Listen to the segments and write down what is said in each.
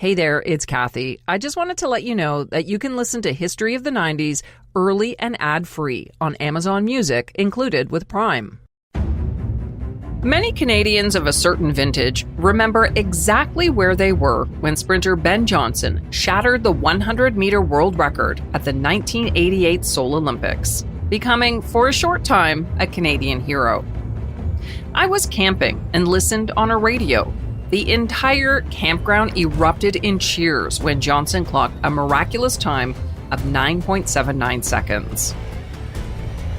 Hey there, it's Kathy. I just wanted to let you know that you can listen to History of the 90s early and ad-free on Amazon Music, included with Prime. Many Canadians of a certain vintage remember exactly where they were when sprinter Ben Johnson shattered the 100-meter world record at the 1988 Seoul Olympics, becoming, for a short time, a Canadian hero. I was camping and listened on a radio. The entire campground erupted in cheers when Johnson clocked a miraculous time of 9.79 seconds.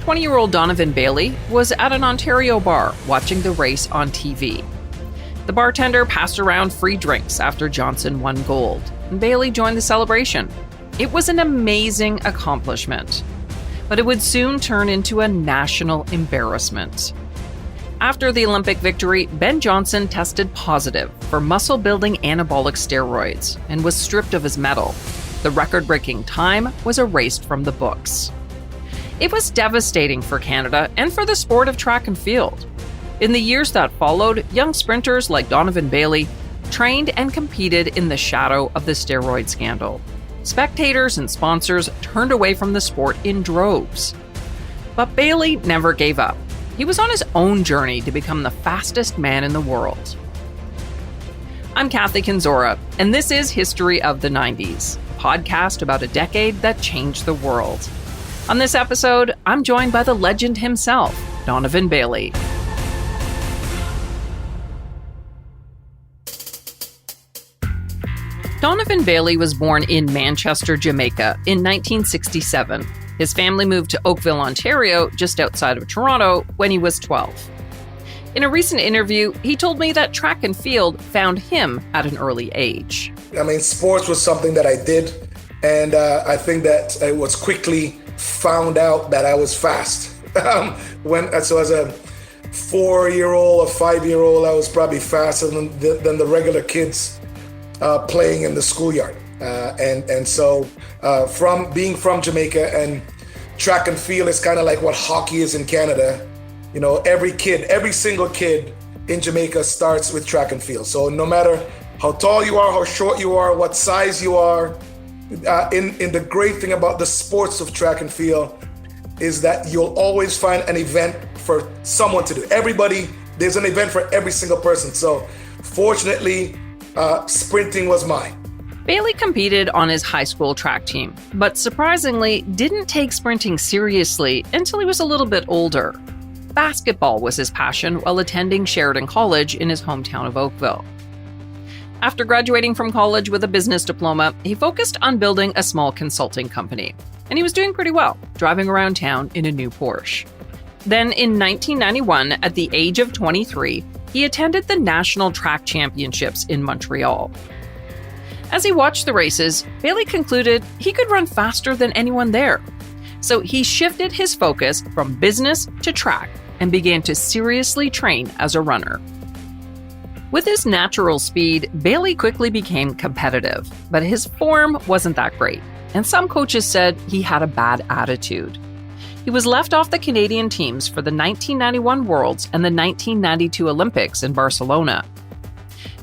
20-year-old Donovan Bailey was at an Ontario bar watching the race on TV. The bartender passed around free drinks after Johnson won gold, and Bailey joined the celebration. It was an amazing accomplishment, but it would soon turn into a national embarrassment. After the Olympic victory, Ben Johnson tested positive for muscle-building anabolic steroids and was stripped of his medal. The record-breaking time was erased from the books. It was devastating for Canada and for the sport of track and field. In the years that followed, young sprinters like Donovan Bailey trained and competed in the shadow of the steroid scandal. Spectators and sponsors turned away from the sport in droves. But Bailey never gave up. He was on his own journey to become the fastest man in the world. I'm Kathy Kenzora, and this is History of the 90s, a podcast about a decade that changed the world. On this episode, I'm joined by the legend himself, Donovan Bailey. Donovan Bailey was born in Manchester, Jamaica in 1967. His family moved to Oakville, Ontario, just outside of Toronto, when he was 12. In a recent interview, he told me that track and field found him at an early age. Sports was something that I did, and I think that it was quickly found out that I was fast. So as a 4-year-old or 5-year-old, I was probably faster than the regular kids playing in the schoolyard. So from being from Jamaica, and track and field is kind of like what hockey is in Canada. You know, every single kid in Jamaica starts with track and field. So no matter how tall you are, how short you are, what size you are, in the great thing about the sports of track and field is that you'll always find an event for someone to do. There's an event for every single person. So fortunately, sprinting was mine. Bailey competed on his high school track team, but surprisingly didn't take sprinting seriously until he was a little bit older. Basketball was his passion while attending Sheridan College in his hometown of Oakville. After graduating from college with a business diploma, he focused on building a small consulting company, and he was doing pretty well, driving around town in a new Porsche. Then in 1991, at the age of 23, he attended the National Track Championships in Montreal. As he watched the races, Bailey concluded he could run faster than anyone there. So he shifted his focus from business to track and began to seriously train as a runner. With his natural speed, Bailey quickly became competitive, but his form wasn't that great, and some coaches said he had a bad attitude. He was left off the Canadian teams for the 1991 Worlds and the 1992 Olympics in Barcelona.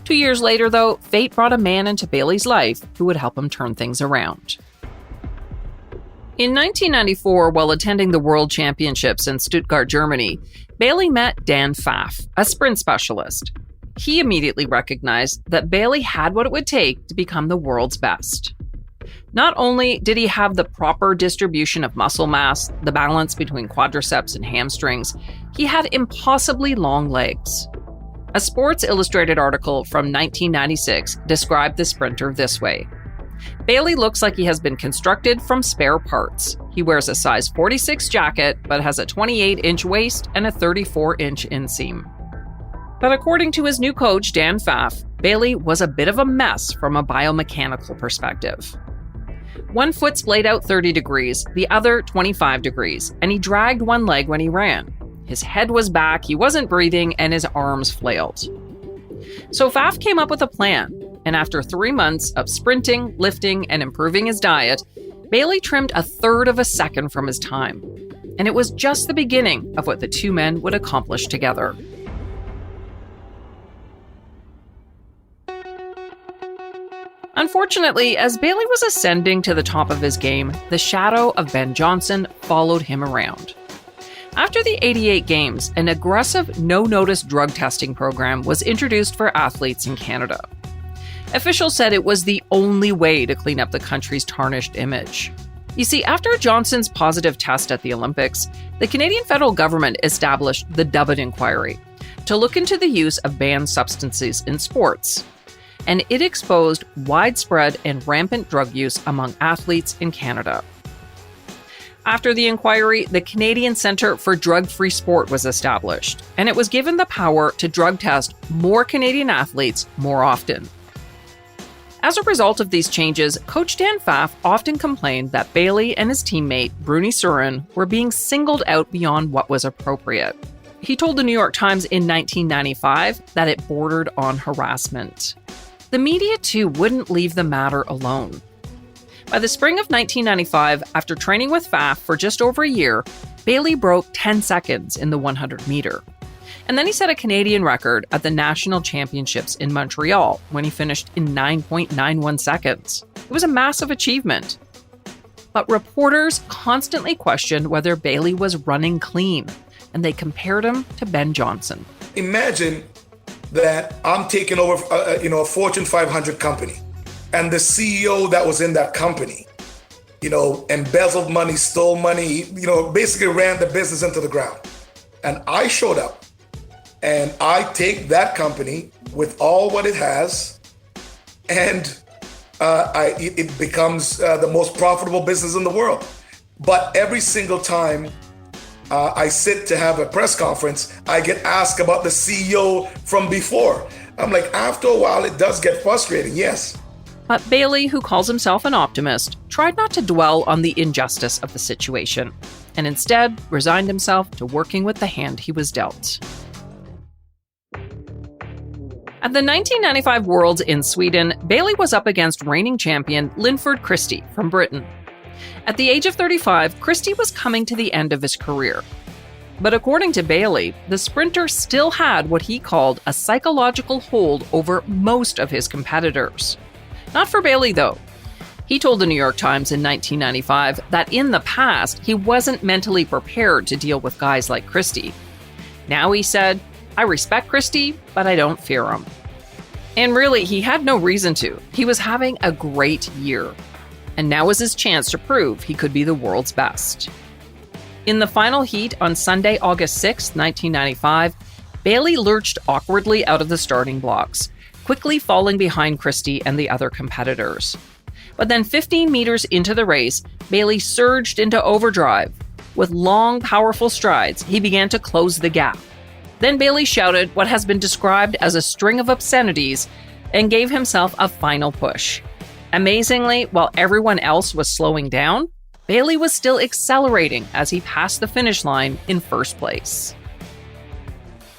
2 years later, though, fate brought a man into Bailey's life who would help him turn things around. In 1994, while attending the World Championships in Stuttgart, Germany, Bailey met Dan Pfaff, a sprint specialist. He immediately recognized that Bailey had what it would take to become the world's best. Not only did he have the proper distribution of muscle mass, the balance between quadriceps and hamstrings, he had impossibly long legs. A Sports Illustrated article from 1996 described the sprinter this way. Bailey looks like he has been constructed from spare parts. He wears a size 46 jacket, but has a 28-inch waist and a 34-inch inseam. But according to his new coach, Dan Pfaff, Bailey was a bit of a mess from a biomechanical perspective. One foot splayed out 30 degrees, the other 25 degrees, and he dragged one leg when he ran. His head was back, he wasn't breathing, and his arms flailed. So Pfaff came up with a plan, and after 3 months of sprinting, lifting, and improving his diet, Bailey trimmed a third of a second from his time. And it was just the beginning of what the two men would accomplish together. Unfortunately, as Bailey was ascending to the top of his game, the shadow of Ben Johnson followed him around. After the '88 Games, an aggressive no-notice drug testing program was introduced for athletes in Canada. Officials said it was the only way to clean up the country's tarnished image. You see, after Johnson's positive test at the Olympics, the Canadian federal government established the Donovan Inquiry to look into the use of banned substances in sports. And it exposed widespread and rampant drug use among athletes in Canada. After the inquiry, the Canadian Centre for Drug-Free Sport was established, and it was given the power to drug test more Canadian athletes more often. As a result of these changes, Coach Dan Pfaff often complained that Bailey and his teammate, Bruni Surin, were being singled out beyond what was appropriate. He told the New York Times in 1995 that it bordered on harassment. The media, too, wouldn't leave the matter alone. By the spring of 1995, after training with Pfaff for just over a year, Bailey broke 10 seconds in the 100 meter. And then he set a Canadian record at the National Championships in Montreal when he finished in 9.91 seconds. It was a massive achievement. But reporters constantly questioned whether Bailey was running clean, and they compared him to Ben Johnson. Imagine that I'm taking over a Fortune 500 company, and the CEO that was in that company, embezzled money, stole money, basically ran the business into the ground. And I showed up, and I take that company with all what it has, and it becomes the most profitable business in the world. But every single time I sit to have a press conference, I get asked about the CEO from before. I'm like, after a while, it does get frustrating, yes. But Bailey, who calls himself an optimist, tried not to dwell on the injustice of the situation, and instead resigned himself to working with the hand he was dealt. At the 1995 Worlds in Sweden, Bailey was up against reigning champion Linford Christie from Britain. At the age of 35, Christie was coming to the end of his career. But according to Bailey, the sprinter still had what he called a psychological hold over most of his competitors. Not for Bailey, though. He told the New York Times in 1995 that in the past, he wasn't mentally prepared to deal with guys like Christie. Now, he said, I respect Christie, but I don't fear him. And really, he had no reason to. He was having a great year. And now was his chance to prove he could be the world's best. In the final heat on Sunday, August 6, 1995, Bailey lurched awkwardly out of the starting blocks, quickly falling behind Christie and the other competitors. But then 15 meters into the race, Bailey surged into overdrive. With long, powerful strides, he began to close the gap. Then Bailey shouted what has been described as a string of obscenities and gave himself a final push. Amazingly, while everyone else was slowing down, Bailey was still accelerating as he passed the finish line in first place.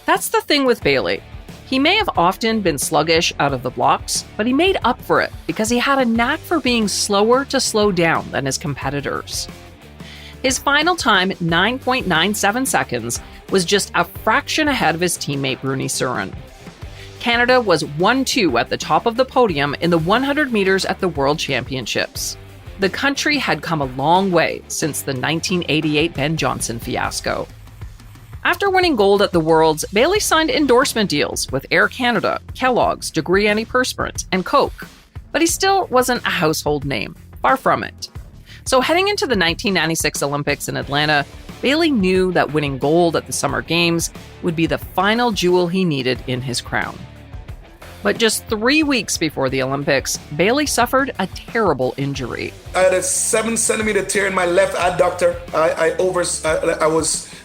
That's the thing with Bailey. He may have often been sluggish out of the blocks, but he made up for it because he had a knack for being slower to slow down than his competitors. His final time, 9.97 seconds, was just a fraction ahead of his teammate Bruni Surin. Canada was 1-2 at the top of the podium in the 100 meters at the World Championships. The country had come a long way since the 1988 Ben Johnson fiasco. After winning gold at the Worlds, Bailey signed endorsement deals with Air Canada, Kellogg's, Degree Antiperspirant, and Coke. But he still wasn't a household name. Far from it. So heading into the 1996 Olympics in Atlanta, Bailey knew that winning gold at the Summer Games would be the final jewel he needed in his crown. But just 3 weeks before the Olympics, Bailey suffered a terrible injury. I had a 7-centimeter tear in my left adductor.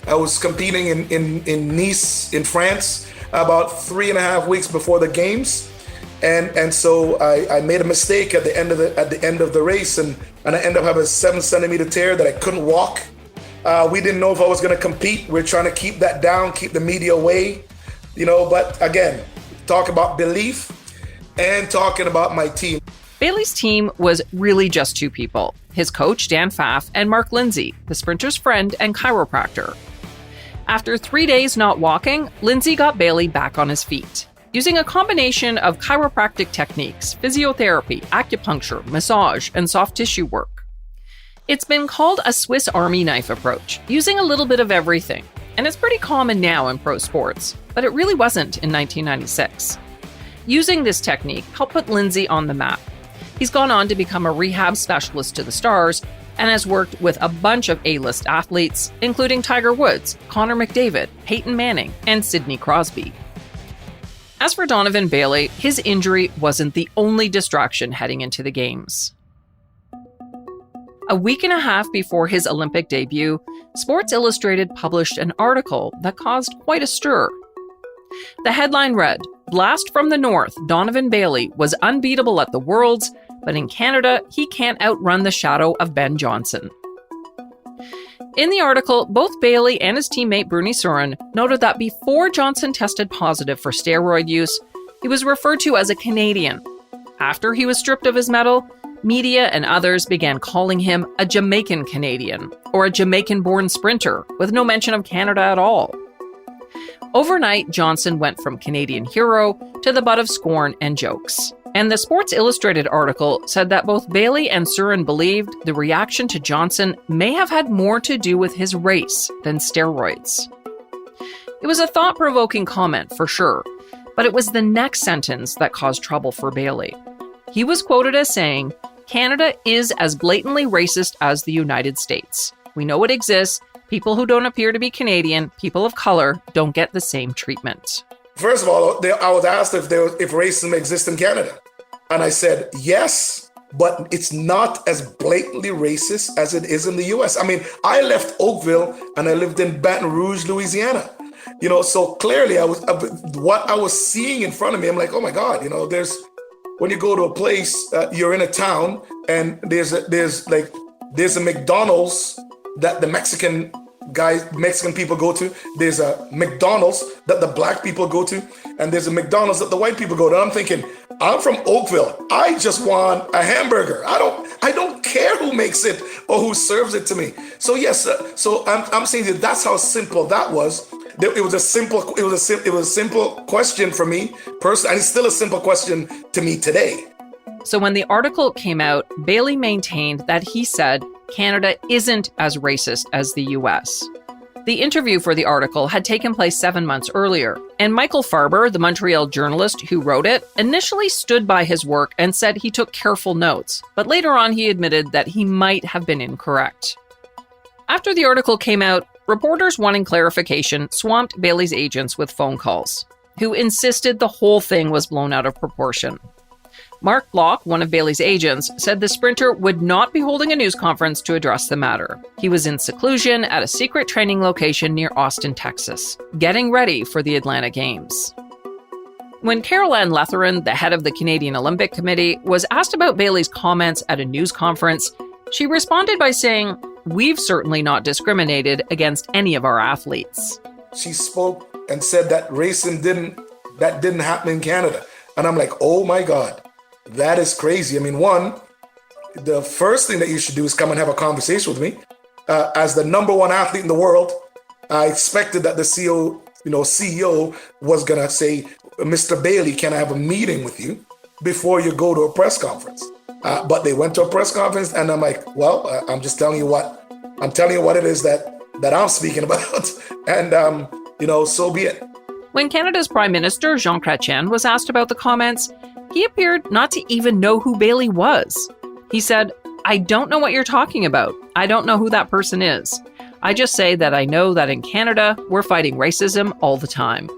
I was competing in Nice, in France, about 3.5 weeks before the games, and so I made a mistake at the end of the race, and I ended up having a 7-centimeter tear that I couldn't walk. We didn't know if I was going to compete. We're trying to keep that down, keep the media away, But again, talk about belief and talking about my team. Bailey's team was really just two people, his coach, Dan Pfaff, and Mark Lindsay, the sprinter's friend and chiropractor. After 3 days not walking, Lindsay got Bailey back on his feet. using a combination of chiropractic techniques, physiotherapy, acupuncture, massage, and soft tissue work. It's been called a Swiss Army knife approach, using a little bit of everything, and it's pretty common now in pro sports, but it really wasn't in 1996. Using this technique helped put Lindsay on the map. He's gone on to become a rehab specialist to the stars and has worked with a bunch of A-list athletes, including Tiger Woods, Connor McDavid, Peyton Manning, and Sidney Crosby. As for Donovan Bailey, his injury wasn't the only distraction heading into the games. A week and a half before his Olympic debut, Sports Illustrated published an article that caused quite a stir. The headline read, "Blast from the North, Donovan Bailey was unbeatable at the Worlds, but in Canada, he can't outrun the shadow of Ben Johnson." In the article, both Bailey and his teammate Bruni Surin noted that before Johnson tested positive for steroid use, he was referred to as a Canadian. After he was stripped of his medal, media and others began calling him a Jamaican Canadian or a Jamaican-born sprinter, with no mention of Canada at all. Overnight, Johnson went from Canadian hero to the butt of scorn and jokes. And the Sports Illustrated article said that both Bailey and Surin believed the reaction to Johnson may have had more to do with his race than steroids. It was a thought-provoking comment, for sure, but it was the next sentence that caused trouble for Bailey. He was quoted as saying, "Canada is as blatantly racist as the United States. We know it exists. People who don't appear to be Canadian, people of color, don't get the same treatment." First of all, I was asked if racism exists in Canada. And I said, yes, but it's not as blatantly racist as it is in the US. I mean, I left Oakville and I lived in Baton Rouge, Louisiana. So clearly what I was seeing in front of me, I'm like, oh my God, when you go to a place, you're in a town and there's a McDonald's that the Mexican people go to. There's a McDonald's that the black people go to, and there's a McDonald's that the white people go to. I'm thinking, I'm from Oakville. I just want a hamburger. I don't care who makes it or who serves it to me. So yes, I'm saying that's how simple that was. It was a simple question for me personally, and it's still a simple question to me today. So when the article came out, Bailey maintained that he said Canada isn't as racist as the US. The interview for the article had taken place 7 months earlier, and Michael Farber, the Montreal journalist who wrote it, initially stood by his work and said he took careful notes, but later on he admitted that he might have been incorrect. After the article came out, reporters wanting clarification swamped Bailey's agents with phone calls, who insisted the whole thing was blown out of proportion. Mark Block, one of Bailey's agents, said the sprinter would not be holding a news conference to address the matter. He was in seclusion at a secret training location near Austin, Texas, getting ready for the Atlanta Games. When Carol Ann Letheran, the head of the Canadian Olympic Committee, was asked about Bailey's comments at a news conference, she responded by saying, "We've certainly not discriminated against any of our athletes." She spoke and said that racism didn't happen in Canada. And I'm like, oh my God. That is crazy. I mean, the first thing that you should do is come and have a conversation with me. As the number one athlete in the world, I expected that the CEO was going to say, "Mr. Bailey, can I have a meeting with you before you go to a press conference?" But they went to a press conference and I'm like, well, I'm just telling you what it is that I'm speaking about. And, so be it. When Canada's Prime Minister, Jean Chrétien, was asked about the comments, he appeared not to even know who Bailey was. He said, "I don't know what you're talking about. I don't know who that person is. I just say that I know that in Canada, we're fighting racism all the time."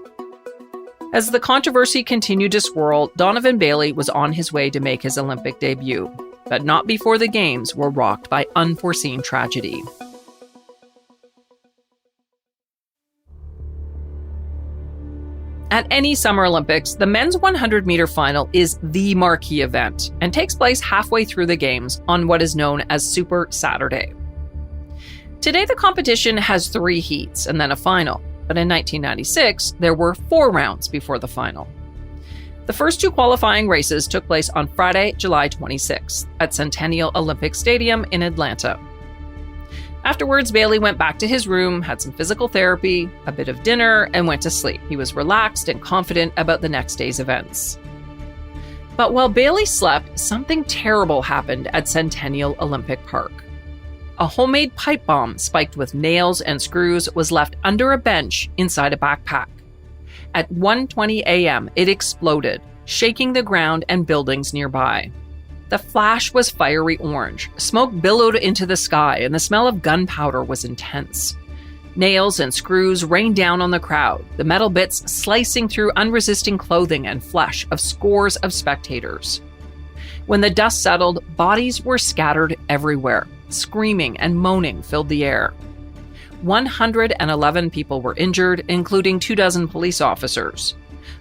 As the controversy continued to swirl, Donovan Bailey was on his way to make his Olympic debut, but not before the Games were rocked by unforeseen tragedy. At any Summer Olympics, the men's 100-meter final is the marquee event and takes place halfway through the Games on what is known as Super Saturday. Today, the competition has 3 heats and then a final, but in 1996, there were 4 rounds before the final. The first 2 qualifying races took place on Friday, July 26th at Centennial Olympic Stadium in Atlanta. Afterwards, Bailey went back to his room, had some physical therapy, a bit of dinner, and went to sleep. He was relaxed and confident about the next day's events. But while Bailey slept, something terrible happened at Centennial Olympic Park. A homemade pipe bomb spiked with nails and screws was left under a bench inside a backpack. At 1:20 a.m., it exploded, shaking the ground and buildings nearby. The flash was fiery orange, smoke billowed into the sky, and the smell of gunpowder was intense. Nails and screws rained down on the crowd, the metal bits slicing through unresisting clothing and flesh of scores of spectators. When the dust settled, bodies were scattered everywhere. Screaming and moaning filled the air. 111 people were injured, including 24 police officers.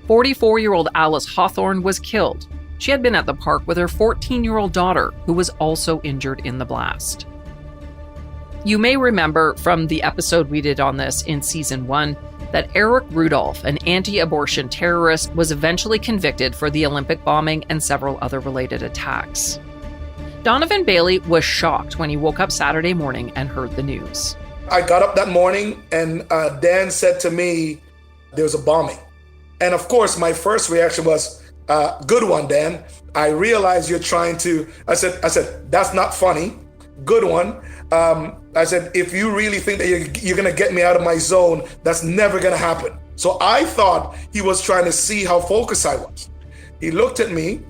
44-year-old Alice Hawthorne was killed. She had been at the park with her 14-year-old daughter, who was also injured in the blast. You may remember from the episode we did on this in Season 1 that Eric Rudolph, an anti-abortion terrorist, was eventually convicted for the Olympic bombing and several other related attacks. Donovan Bailey was shocked when he woke up Saturday morning and heard the news. I got up that morning and Dan said to me, there's a bombing. And of course, my first reaction was, good one, Dan. I realize you're trying to, I said, that's not funny. Good one. I said, if you really think that you're going to get me out of my zone, that's never going to happen. So I thought he was trying to see how focused I was. He looked at me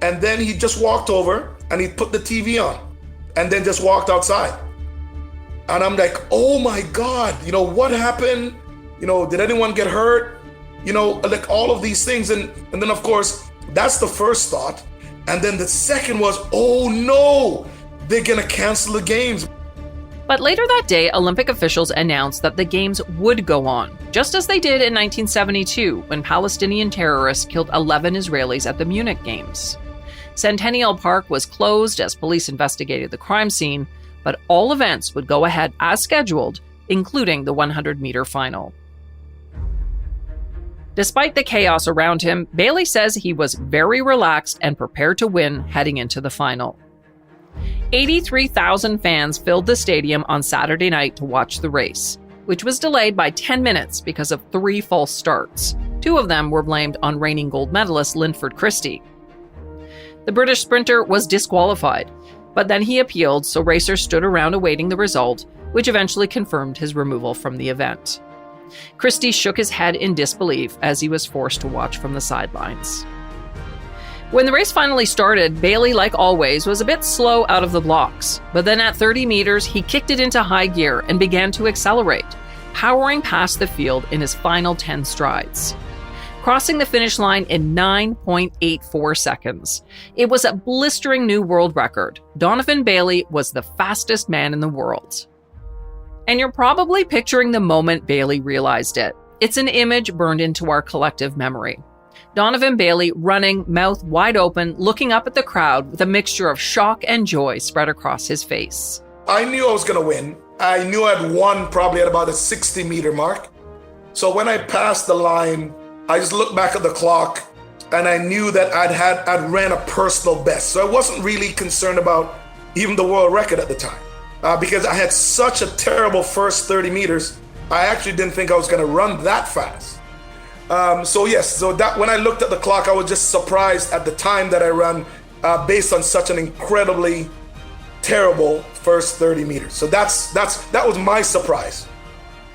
and then he just walked over and he put the TV on and then just walked outside. And I'm like, oh my God, what happened? Did anyone get hurt? Like all of these things. And then of course, that's the first thought. And then the second was, oh no, they're gonna cancel the games. But later that day, Olympic officials announced that the games would go on, just as they did in 1972 when Palestinian terrorists killed 11 Israelis at the Munich Games. Centennial Park was closed as police investigated the crime scene, but all events would go ahead as scheduled, including the 100-meter final. Despite the chaos around him, Bailey says he was very relaxed and prepared to win heading into the final. 83,000 fans filled the stadium on Saturday night to watch the race, which was delayed by 10 minutes because of 3 false starts. 2 of them were blamed on reigning gold medalist Linford Christie. The British sprinter was disqualified, but then he appealed, so racers stood around awaiting the result, which eventually confirmed his removal from the event. Christie shook his head in disbelief as he was forced to watch from the sidelines. When the race finally started, Bailey, like always, was a bit slow out of the blocks, but then at 30 meters, he kicked it into high gear and began to accelerate, powering past the field in his final 10 strides. Crossing the finish line in 9.84 seconds. It was a blistering new world record. Donovan Bailey was the fastest man in the world. And you're probably picturing the moment Bailey realized it. It's an image burned into our collective memory. Donovan Bailey running, mouth wide open, looking up at the crowd with a mixture of shock and joy spread across his face. I knew I was going to win. I knew I'd won probably at about the 60-meter mark. So when I passed the line, I just looked back at the clock and I knew that I'd ran a personal best. So I wasn't really concerned about even the world record at the time because I had such a terrible first 30 meters. I actually didn't think I was going to run that fast. So that when I looked at the clock, I was just surprised at the time that I ran based on such an incredibly terrible first 30 meters. So that was my surprise.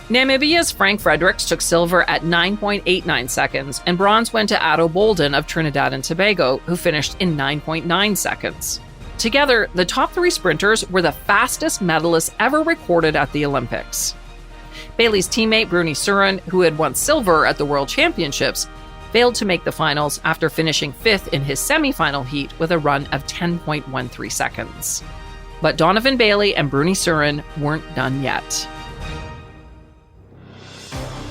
Namibia's Frank Fredericks took silver at 9.89 seconds, and bronze went to Addo Bolden of Trinidad and Tobago, who finished in 9.9 seconds. Together, the top 3 sprinters were the fastest medalists ever recorded at the Olympics. Bailey's teammate Bruni Surin, who had won silver at the World Championships, failed to make the finals after finishing 5th in his semi-final heat with a run of 10.13 seconds. But Donovan Bailey and Bruni Surin weren't done yet.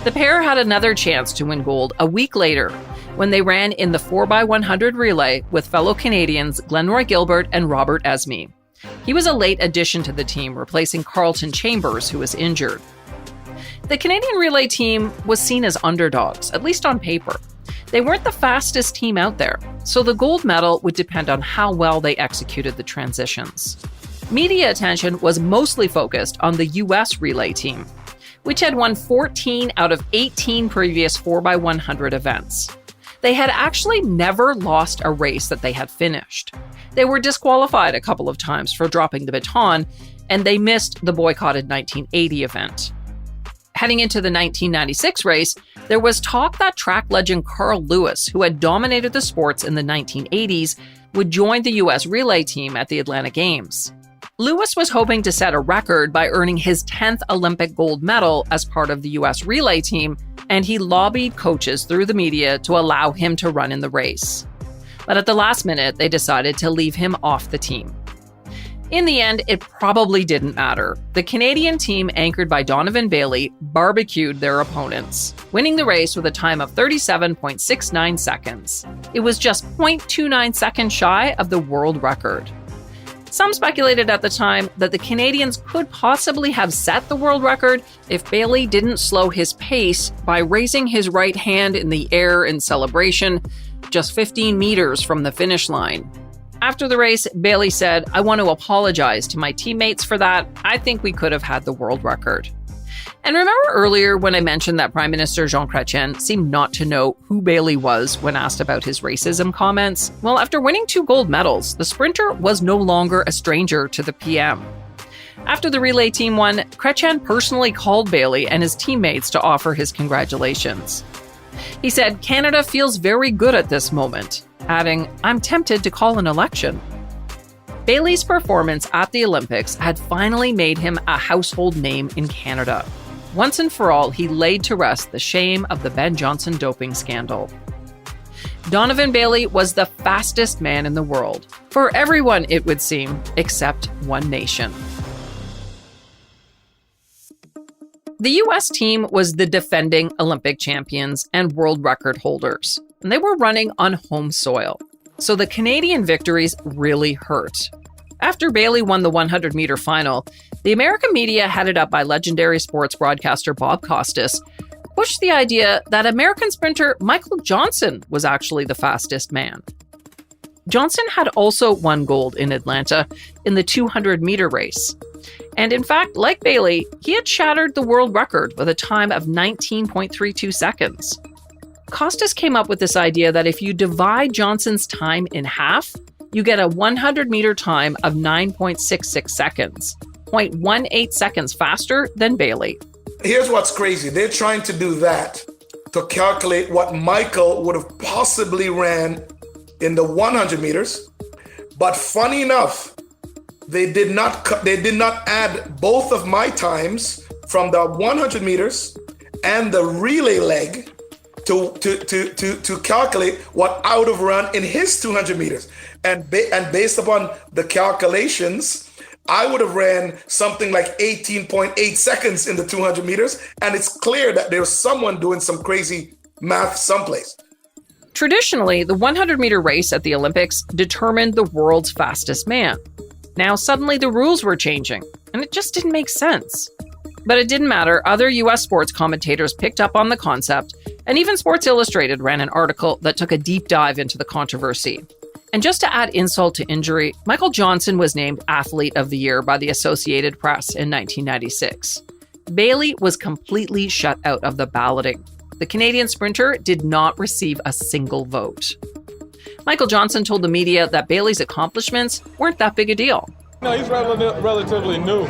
The pair had another chance to win gold a week later when they ran in the 4x100 relay with fellow Canadians Glenroy Gilbert and Robert Esme. He was a late addition to the team, replacing Carlton Chambers, who was injured. The Canadian relay team was seen as underdogs, at least on paper. They weren't the fastest team out there, so the gold medal would depend on how well they executed the transitions. Media attention was mostly focused on the U.S. relay team, which had won 14 out of 18 previous 4x100 events. They had actually never lost a race that they had finished. They were disqualified a couple of times for dropping the baton, and they missed the boycotted 1980 event. Heading into the 1996 race, there was talk that track legend Carl Lewis, who had dominated the sports in the 1980s, would join the U.S. relay team at the Atlanta Games. Lewis was hoping to set a record by earning his 10th Olympic gold medal as part of the U.S. relay team, and he lobbied coaches through the media to allow him to run in the race. But at the last minute, they decided to leave him off the team. In the end, it probably didn't matter. The Canadian team, anchored by Donovan Bailey, barbecued their opponents, winning the race with a time of 37.69 seconds. It was just 0.29 seconds shy of the world record. Some speculated at the time that the Canadians could possibly have set the world record if Bailey didn't slow his pace by raising his right hand in the air in celebration just 15 meters from the finish line. After the race, Bailey said, "I want to apologize to my teammates for that. I think we could have had the world record." And remember earlier when I mentioned that Prime Minister Jean Chrétien seemed not to know who Bailey was when asked about his racism comments? Well, after winning 2 gold medals, the sprinter was no longer a stranger to the PM. After the relay team won, Chrétien personally called Bailey and his teammates to offer his congratulations. He said, "Canada feels very good at this moment," adding, "I'm tempted to call an election." Bailey's performance at the Olympics had finally made him a household name in Canada. Once and for all, he laid to rest the shame of the Ben Johnson doping scandal. Donovan Bailey was the fastest man in the world, for everyone, it would seem, except one nation. The U.S. team was the defending Olympic champions and world record holders, and they were running on home soil. So the Canadian victories really hurt. After Bailey won the 100-meter final, the American media, headed up by legendary sports broadcaster Bob Costas, pushed the idea that American sprinter Michael Johnson was actually the fastest man. Johnson had also won gold in Atlanta in the 200-meter race. And in fact, like Bailey, he had shattered the world record with a time of 19.32 seconds. Costas came up with this idea that if you divide Johnson's time in half, you get a 100-meter time of 9.66 seconds, 0.18 seconds faster than Bailey. Here's what's crazy. They're trying to do that to calculate what Michael would have possibly ran in the 100 meters. But funny enough, they did not add both of my times from the 100 meters and the relay leg to calculate what I would have run in his 200 meters. And based upon the calculations, I would have ran something like 18.8 seconds in the 200 meters. And it's clear that there's someone doing some crazy math someplace. Traditionally, the 100-meter race at the Olympics determined the world's fastest man. Now, suddenly the rules were changing, and it just didn't make sense. But it didn't matter. Other U.S. sports commentators picked up on the concept, and even Sports Illustrated ran an article that took a deep dive into the controversy. And just to add insult to injury, Michael Johnson was named Athlete of the Year by the Associated Press in 1996. Bailey was completely shut out of the balloting. The Canadian sprinter did not receive a single vote. Michael Johnson told the media that Bailey's accomplishments weren't that big a deal. No, he's relatively new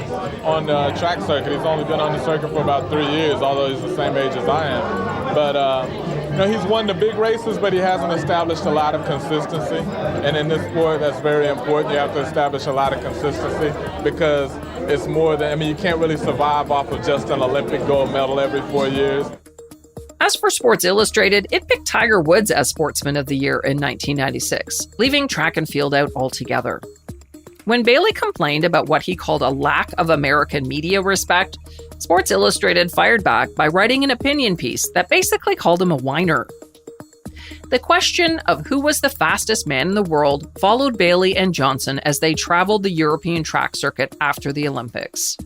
on the track circuit. He's only been on the circuit for about 3 years, although he's the same age as I am. But he's won the big races, but he hasn't established a lot of consistency. And in this sport, that's very important. You have to establish a lot of consistency because it's more than, you can't really survive off of just an Olympic gold medal every 4 years. As for Sports Illustrated, it picked Tiger Woods as Sportsman of the Year in 1996, leaving track and field out altogether. When Bailey complained about what he called a lack of American media respect, Sports Illustrated fired back by writing an opinion piece that basically called him a whiner. The question of who was the fastest man in the world followed Bailey and Johnson as they traveled the European track circuit after the Olympics.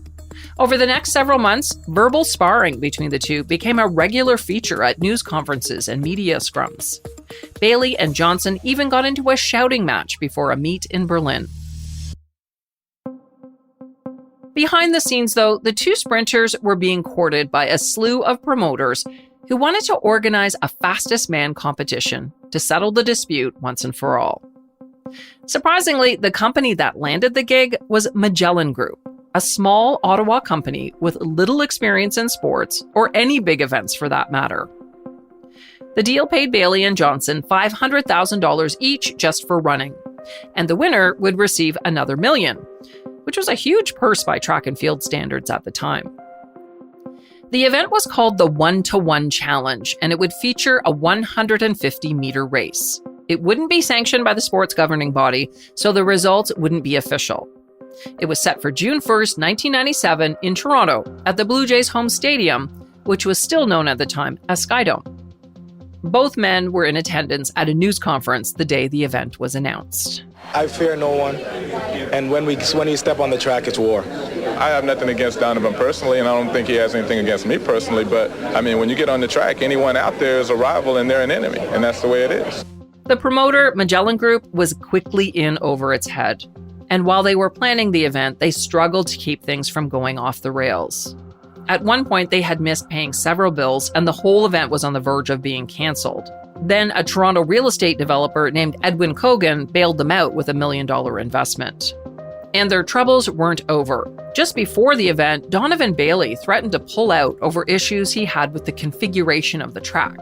Over the next several months, verbal sparring between the two became a regular feature at news conferences and media scrums. Bailey and Johnson even got into a shouting match before a meet in Berlin. Behind the scenes, though, the two sprinters were being courted by a slew of promoters who wanted to organize a fastest man competition to settle the dispute once and for all. Surprisingly, the company that landed the gig was Magellan Group, a small Ottawa company with little experience in sports or any big events for that matter. The deal paid Bailey and Johnson $500,000 each just for running, and the winner would receive another $1 million, which was a huge purse by track and field standards at the time. The event was called the 1-to-1 Challenge, and it would feature a 150-meter race. It wouldn't be sanctioned by the sports governing body, so the results wouldn't be official. It was set for June 1st, 1997 in Toronto at the Blue Jays' home stadium, which was still known at the time as Skydome. Both men were in attendance at a news conference the day the event was announced. I fear no one, and when we step on the track, it's war. I have nothing against Donovan personally, and I don't think he has anything against me personally, but I mean, when you get on the track, anyone out there is a rival and they're an enemy, and that's the way it is. The promoter, Magellan Group, was quickly in over its head. And while they were planning the event, they struggled to keep things from going off the rails. At one point, they had missed paying several bills, and the whole event was on the verge of being canceled. Then a Toronto real estate developer named Edwin Cogan bailed them out with $1 million investment. And their troubles weren't over. Just before the event, Donovan Bailey threatened to pull out over issues he had with the configuration of the track.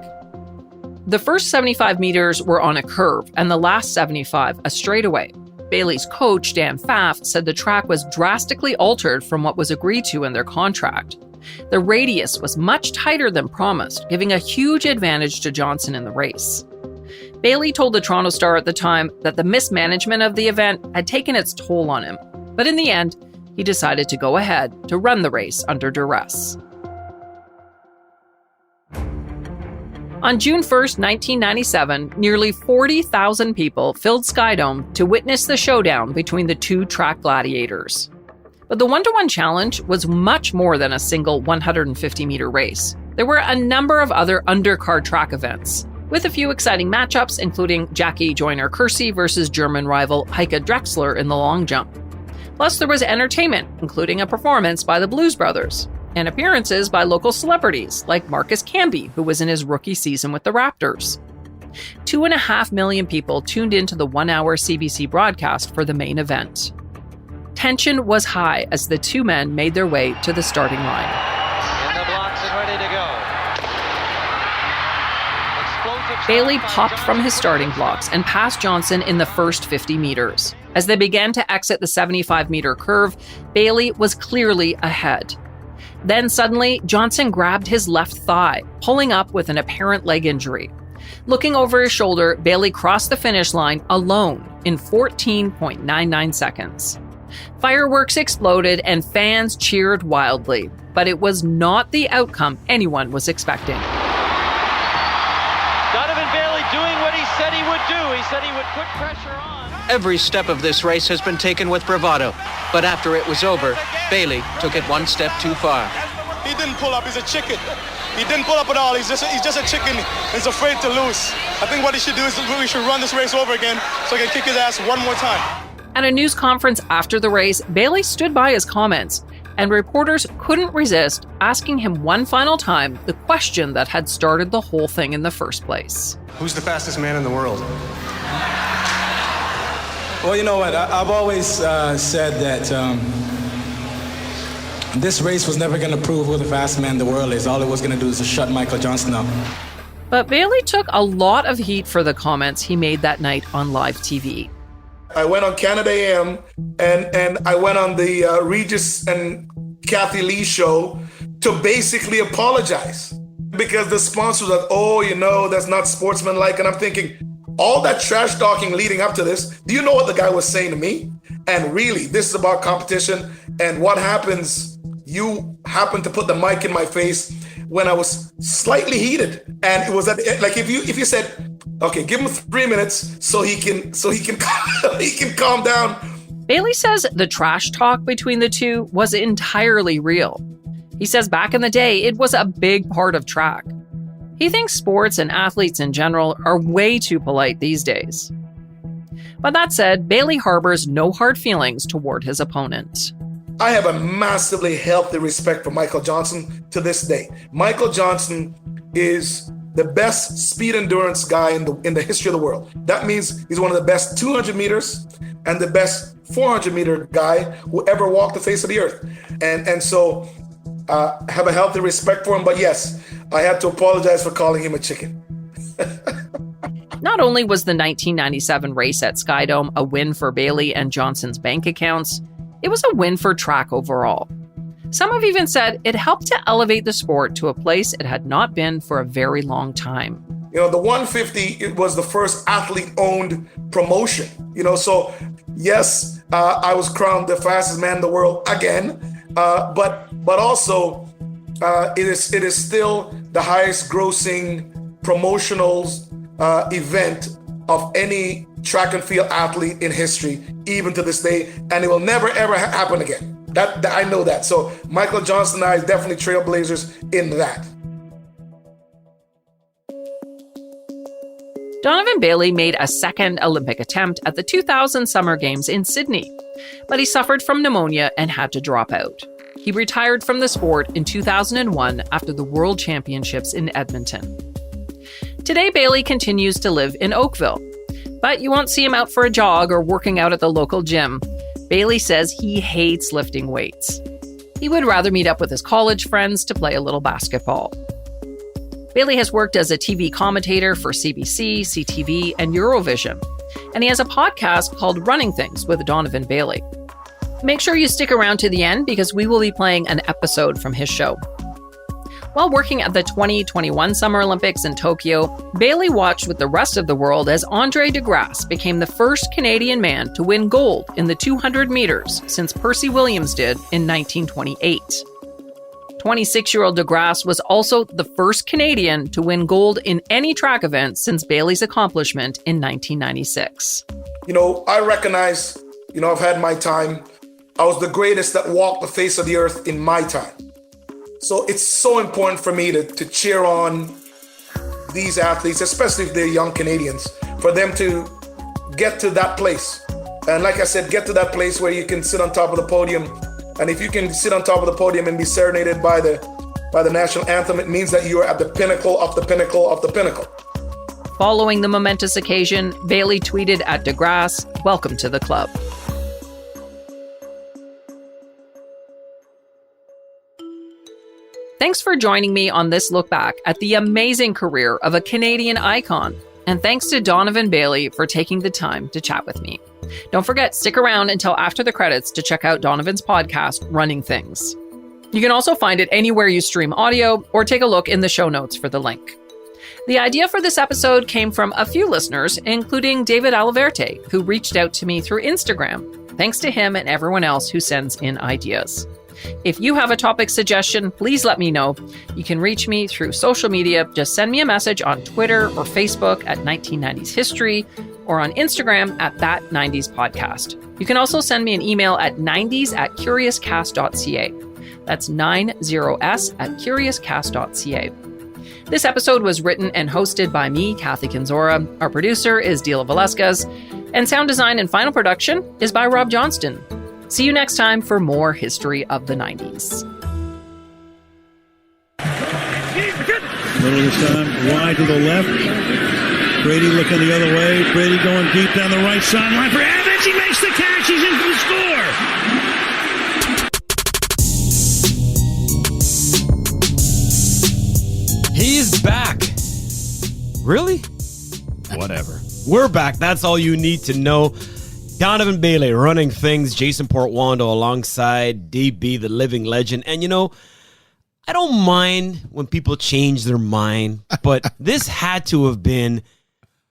The first 75 meters were on a curve, and the last 75 a straightaway. Bailey's coach, Dan Pfaff, said the track was drastically altered from what was agreed to in their contract. The radius was much tighter than promised, giving a huge advantage to Johnson in the race. Bailey told the Toronto Star at the time that the mismanagement of the event had taken its toll on him, but in the end, he decided to go ahead to run the race under duress. On June 1st, 1997, nearly 40,000 people filled Skydome to witness the showdown between the two track gladiators. But the 1-to-1 challenge was much more than a single 150-meter race. There were a number of other undercard track events, with a few exciting matchups, including Jackie Joyner-Kersee versus German rival Heike Drexler in the long jump. Plus, there was entertainment, including a performance by the Blues Brothers, and appearances by local celebrities like Marcus Camby, who was in his rookie season with the Raptors. 2.5 million people tuned into the 1-hour CBC broadcast for the main event. Tension was high as the two men made their way to the starting line. In the blocks and ready to go. Explosive Bailey popped from his starting blocks and passed Johnson in the first 50 meters. As they began to exit the 75-meter curve, Bailey was clearly ahead. Then suddenly, Johnson grabbed his left thigh, pulling up with an apparent leg injury. Looking over his shoulder, Bailey crossed the finish line alone in 14.99 seconds. Fireworks exploded and fans cheered wildly, but it was not the outcome anyone was expecting. Donovan Bailey doing what he said he would do. He said he would put pressure on. Every step of this race has been taken with bravado, but after it was over, Bailey took it one step too far. He didn't pull up, he's a chicken. He didn't pull up at all, he's just a chicken. He's afraid to lose. I think what he should do is we should run this race over again so he can kick his ass one more time. At a news conference after the race, Bailey stood by his comments, and reporters couldn't resist asking him one final time the question that had started the whole thing in the first place. Who's the fastest man in the world? Well, you know what, I've always said that this race was never going to prove who the fastest man in the world is. All it was going to do is to shut Michael Johnson up. But Bailey took a lot of heat for the comments he made that night on live TV. I went on Canada AM and I went on the Regis and Kathy Lee show to basically apologize because the sponsors were like, oh, you know, that's not sportsmanlike. And I'm thinking, all that trash talking leading up to this, do you know what the guy was saying to me? And really, this is about competition. And what happens, you happen to put the mic in my face when I was slightly heated. And it was like if you said, okay, give him 3 minutes so he can he can calm down. Bailey says the trash talk between the two was entirely real. He says back in the day, it was a big part of track. He thinks sports and athletes in general are way too polite these days. But that said, Bailey harbors no hard feelings toward his opponent. I have a massively healthy respect for Michael Johnson to this day. Michael Johnson is the best speed endurance guy in the history of the world. That means he's one of the best 200 meters and the best 400 meter guy who ever walked the face of the earth. And so have a healthy respect for him. But yes, I have to apologize for calling him a chicken. Not only was the 1997 race at Skydome a win for Bailey and Johnson's bank accounts, it was a win for track overall. Some have even said it helped to elevate the sport to a place it had not been for a very long time. You know, the 150, it was the first athlete-owned promotion. You know, so yes, I was crowned the fastest man in the world again, but also it is still the highest grossing promotionals event of any track and field athlete in history, even to this day, and it will never ever happen again. That I know that. So Michael Johnson and I is definitely trailblazers in that. Donovan Bailey made a second Olympic attempt at the 2000 Summer Games in Sydney, but he suffered from pneumonia and had to drop out. He retired from the sport in 2001 after the World Championships in Edmonton. Today, Bailey continues to live in Oakville, but you won't see him out for a jog or working out at the local gym. Bailey says he hates lifting weights. He would rather meet up with his college friends to play a little basketball. Bailey has worked as a TV commentator for CBC, CTV, and Eurovision, and he has a podcast called Running Things with Donovan Bailey. Make sure you stick around to the end because we will be playing an episode from his show. While working at the 2021 Summer Olympics in Tokyo, Bailey watched with the rest of the world as Andre de Grasse became the first Canadian man to win gold in the 200 meters since Percy Williams did in 1928. 26-year-old de Grasse was also the first Canadian to win gold in any track event since Bailey's accomplishment in 1996. You know, I recognize, I've had my time. I was the greatest that walked the face of the earth in my time. So it's so important for me to cheer on these athletes, especially if they're young Canadians, for them to get to that place. And like I said, get to that place where you can sit on top of the podium. And if you can sit on top of the podium and be serenaded by the national anthem, it means that you are at the pinnacle of the pinnacle of the pinnacle. Following the momentous occasion, Bailey tweeted at de Grasse, "Welcome to the club." Thanks for joining me on this look back at the amazing career of a Canadian icon. And thanks to Donovan Bailey for taking the time to chat with me. Don't forget, stick around until after the credits to check out Donovan's podcast, Running Things. You can also find it anywhere you stream audio or take a look in the show notes for the link. The idea for this episode came from a few listeners, including David Alaverte, who reached out to me through Instagram. Thanks to him and everyone else who sends in ideas. If you have a topic suggestion, please let me know. You can reach me through social media. Just send me a message on Twitter or Facebook at 1990s History or on Instagram at That 90s Podcast. You can also send me an email at 90s@curiouscast.ca. That's 90s@curiouscast.ca. This episode was written and hosted by me, Kathy Kenzora. Our producer is Dila Velasquez, and sound design and final production is by Rob Johnston. See you next time for more history of the 90s. Middle of the sun, wide to the left. Brady looking the other way. Brady going deep down the right sideline for Evans. He makes the catch. He's in for the score. He's back. Really? Whatever. We're back. That's all you need to know. Donovan Bailey running things, Jason Portwando alongside DB, the living legend. And I don't mind when people change their mind, but this had to have been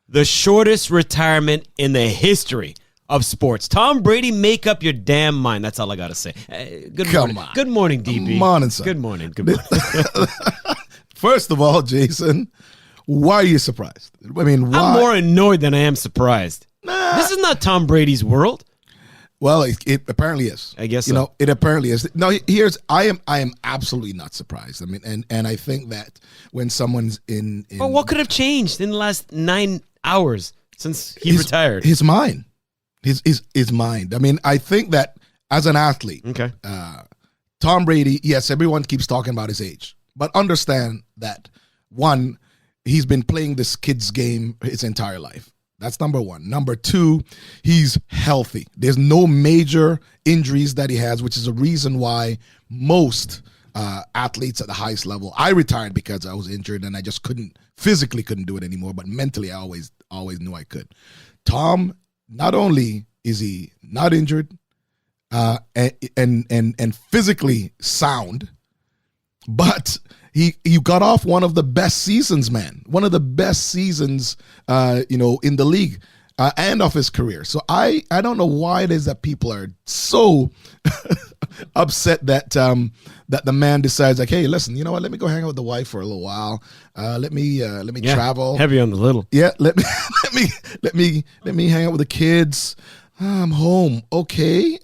the shortest retirement in the history of sports. Tom Brady, make up your damn mind. That's all I got to say. Good morning. Good morning, DB. Good morning, sir. Good morning. Good morning. First of all, Jason, why are you surprised? I mean, why? I'm more annoyed than I am surprised. This is not Tom Brady's world. Well, it apparently is. I guess so. It apparently is. No, I am absolutely not surprised. I mean, and I think that when someone's in well, what could have changed in the last 9 hours since he retired? His mind. His mind. I mean, I think that as an athlete, Okay. Tom Brady, yes, everyone keeps talking about his age, but understand that, one, he's been playing this kid's game his entire life. That's number one. Number two, he's healthy. There's no major injuries that he has, which is a reason why most athletes at the highest level, I retired because I was injured and I just physically couldn't do it anymore, but mentally I always knew I could. Tom, not only is he not injured and physically sound, but he got off one of the best seasons, man. One of the best seasons, in the league and of his career. So I don't know why it is that people are so upset that that the man decides, like, hey, listen, you know what? Let me go hang out with the wife for a little while. Let me travel. Heavy on the little. Yeah, let me hang out with the kids. I'm home. Okay.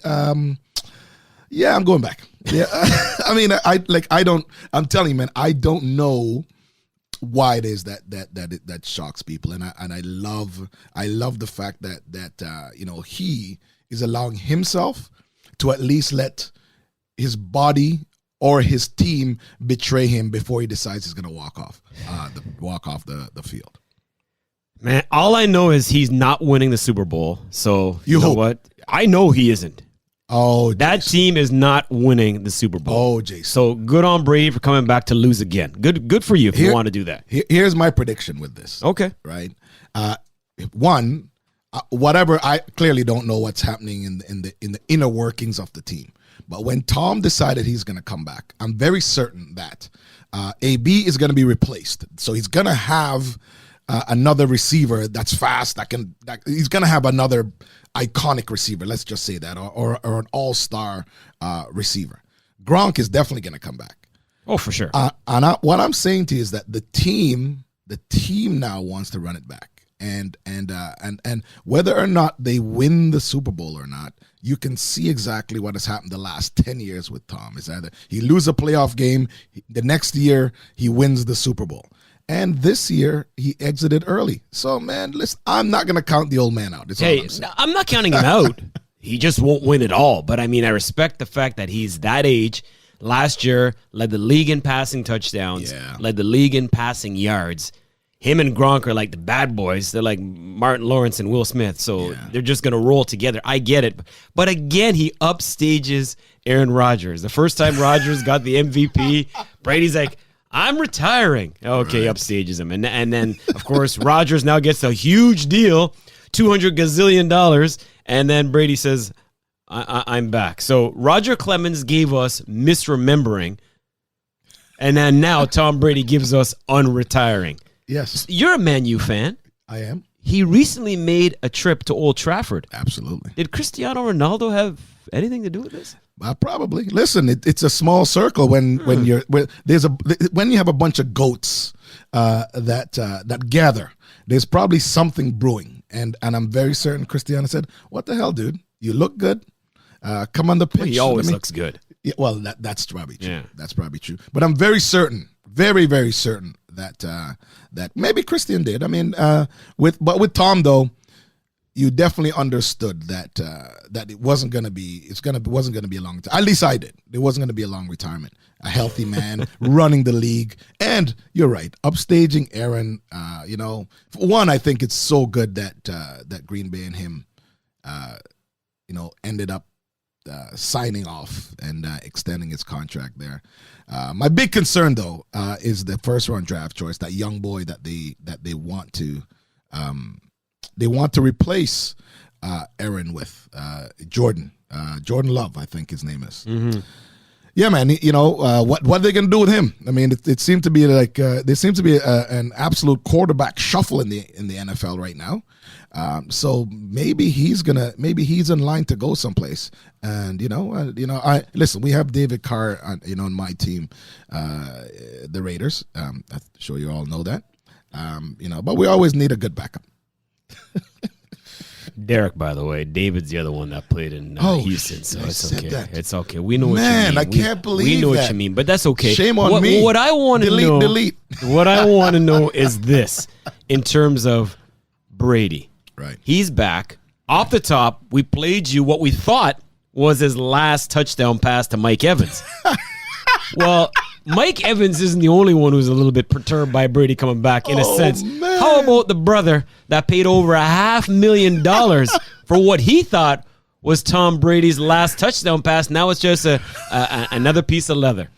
Yeah, I'm going back. Yeah. I mean, I'm telling you, man, I don't know why it is that shocks people. And I love the fact that he is allowing himself to at least let his body or his team betray him before he decides he's going to walk off the field. Man, all I know is he's not winning the Super Bowl. So you know hope. what? I know he isn't. Oh, that team is not winning the Super Bowl. Oh, Jason. So good on Brady for coming back to lose again. Good for you if you want to do that. Here's my prediction with this. Okay. Right. One, whatever. I clearly don't know what's happening in the inner workings of the team. But when Tom decided he's going to come back, I'm very certain that AB is going to be replaced. So he's going to have another receiver that's fast. He's going to have another iconic receiver. Let's just say that, or an all-star receiver. Gronk is definitely going to come back. Oh, for sure. What I'm saying to you is that the team now wants to run it back. And whether or not they win the Super Bowl or not, you can see exactly what has happened the last 10 years with Tom. It's either he loses a playoff game, the next year he wins the Super Bowl. And this year he exited early. So, man, listen, I'm not going to count the old man out. I'm not counting him out. He just won't win it all. But, I mean, I respect the fact that he's that age. Last year, led the league in passing touchdowns, led the league in passing yards. Him and Gronk are like the bad boys. They're like Martin Lawrence and Will Smith. So they're just going to roll together. I get it. But again, he upstages Aaron Rodgers. The first time Rodgers got the MVP, Brady's like, I'm retiring. Okay, right. Upstages him. And then, of course, Rodgers now gets a huge deal, $200 gazillion. And then Brady says, I'm back. So Roger Clemens gave us misremembering. And then now Tom Brady gives us unretiring. Yes. You're a Man U fan. I am. He recently made a trip to Old Trafford. Absolutely. Did Cristiano Ronaldo have anything to do with this? Probably. Listen, it's a small circle when you have a bunch of goats that gather. There's probably something brewing, and I'm very certain Cristiano said, "What the hell, dude? You look good. Come on the pitch." Well, he always looks good. Yeah, well, that's probably true. Yeah. That's probably true. But I'm very certain, very, very certain that maybe Christian did. I mean, with Tom though, you definitely understood that it wasn't going to be a long time. At least I did. It wasn't going to be a long retirement. A healthy man running the league, and you're right, upstaging Aaron. For one, I think it's so good that Green Bay and him, ended up signing off and extending his contract there. My big concern though is the first round draft choice, that young boy that they want to replace Aaron with, Jordan Love, I think his name is. Mm-hmm. Yeah, man. What are they going to do with him? I mean, it seemed to be like there seems to be an absolute quarterback shuffle in the NFL right now. So maybe he's in line to go someplace. And I listen. We have David Carr on my team, the Raiders. I'm sure you all know that. But we always need a good backup. Derek, by the way, David's the other one that played in Houston, so it's okay. That. It's okay. We know what you mean. Man, I can't believe we know that. what you mean, but that's okay. Shame on me. What I want to know, delete. What I want to know is this: in terms of Brady, right? He's back. Off the top, we played you what we thought was his last touchdown pass to Mike Evans. Well, Mike Evans isn't the only one who's a little bit perturbed by Brady coming back in a sense. Man. How about the brother that paid over $500,000 for what he thought was Tom Brady's last touchdown pass? Now it's just another piece of leather.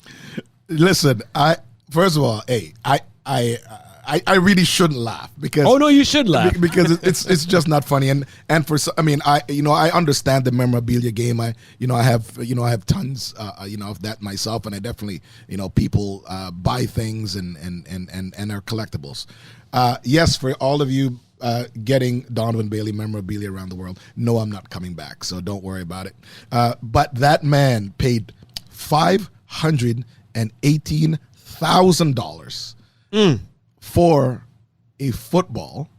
Listen, first of all, hey, I really shouldn't laugh because oh no, you should laugh because it's just not funny and for I understand the memorabilia game. I have tons of that myself, and I definitely people buy things and are collectibles. Yes, for all of you getting Donovan Bailey memorabilia around the world, no, I'm not coming back, so don't worry about it. But that man paid $518,000 for a football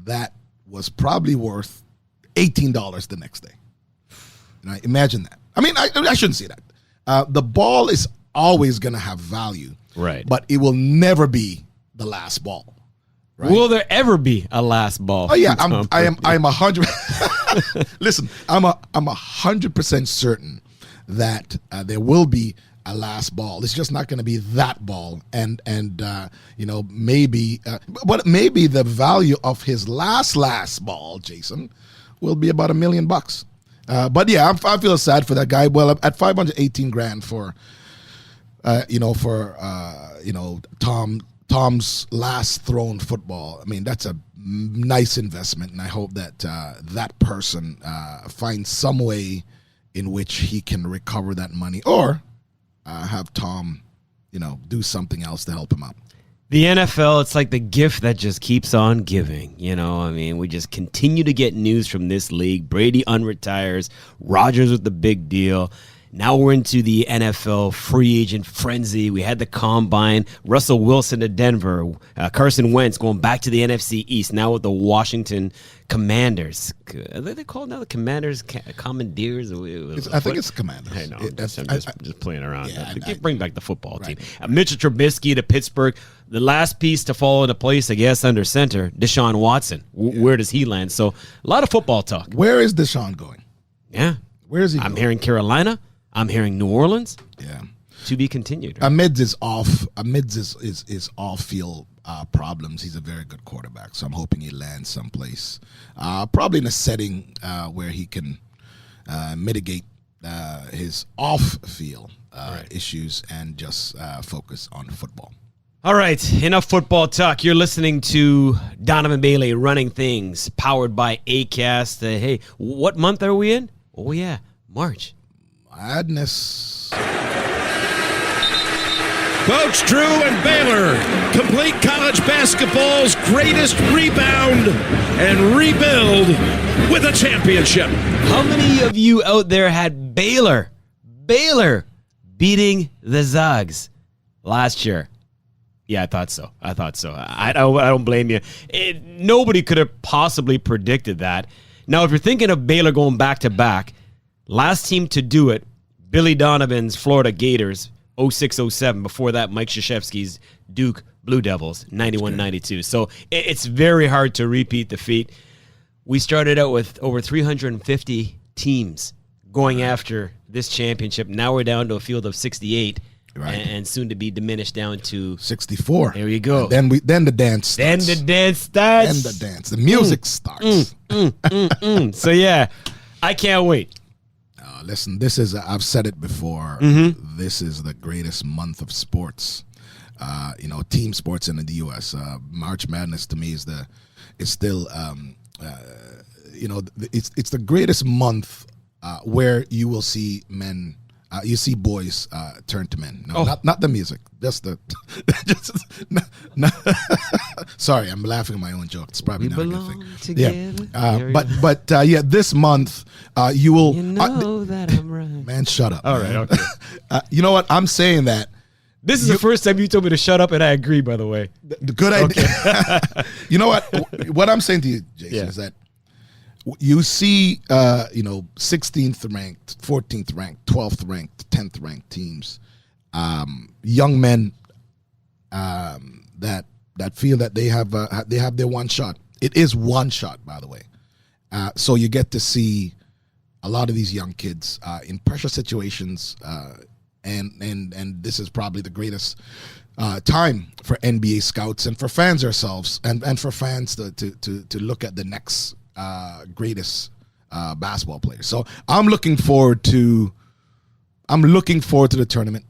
that was probably worth $18 the next day. Now, imagine that. I mean, I shouldn't say that. The ball is always going to have value, right? But it will never be the last ball. Right? Will there ever be a last ball? Oh yeah, I'm 100. Listen, I'm 100% certain that there will be a last ball. It's just not going to be that ball, and maybe, but maybe the value of his last ball, Jason, will be about $1 million. But yeah, I feel sad for that guy. Well, at $518,000 for, Tom's last thrown football. I mean, that's a nice investment, and I hope that that person finds some way in which he can recover that money, or have Tom, do something else to help him out. The NFL, it's like the gift that just keeps on giving. I mean, we just continue to get news from this league. Brady unretires. Rodgers with the big deal. Now we're into the NFL free agent frenzy. We had the combine. Russell Wilson to Denver. Carson Wentz going back to the NFC East. Now with the Washington Commanders. Are they called now the Commanders? Commandeers? I think it's Commanders. I know. I'm just playing around. Yeah, bring back the football team. Mitchell Trubisky to Pittsburgh. The last piece to fall into place, I guess, under center, Deshaun Watson. Where does he land? So a lot of football talk. Where is Deshaun going? Yeah. Where is he I'm hearing Carolina. I'm hearing New Orleans. Yeah. To be continued. Right? Amidst his off-field problems, he's a very good quarterback. So I'm hoping he lands someplace, probably in a setting where he can mitigate his off-field issues and just focus on football. All right, enough football talk. You're listening to Donovan Bailey running things, powered by Acast. Hey, what month are we in? Oh yeah, March. Madness. Coach Drew and Baylor complete college basketball's greatest rebound and rebuild with a championship. How many of you out there had Baylor beating the Zags last year? Yeah, I thought so. I don't blame you. Nobody could have possibly predicted that. Now, if you're thinking of Baylor going back-to-back, last team to do it, Billy Donovan's Florida Gators, 06-07. Before that, Mike Krzyzewski's Duke Blue Devils, 91-92. So it's very hard to repeat the feat. We started out with over 350 teams going after this championship. Now we're down to a field of 68. Right. And soon to be diminished down to 64. There you go. Then the dance starts. The music starts. So yeah, I can't wait. Listen, I've said it before. Mm-hmm. This is the greatest month of sports. Team sports in the U.S. March Madness to me is still it's the greatest month where you will see men. You see boys turn to men. No, not the music. Just the. Sorry, I'm laughing at my own joke. It's probably not a good thing. Together. Yeah, this month you will. You know that I'm right. Man, shut up. All right, okay. You know what? I'm saying that. This is the first time you told me to shut up, and I agree. By the way, good idea. You know what? What I'm saying to you, Jason, is that. You see, 16th ranked, 14th ranked, 12th ranked, 10th ranked teams, young men that feel that they have their one shot. It is one shot, by the way. So you get to see a lot of these young kids in pressure situations, and this is probably the greatest time for NBA scouts and for fans ourselves, and for fans to look at the next greatest basketball players. So I'm looking forward to the tournament.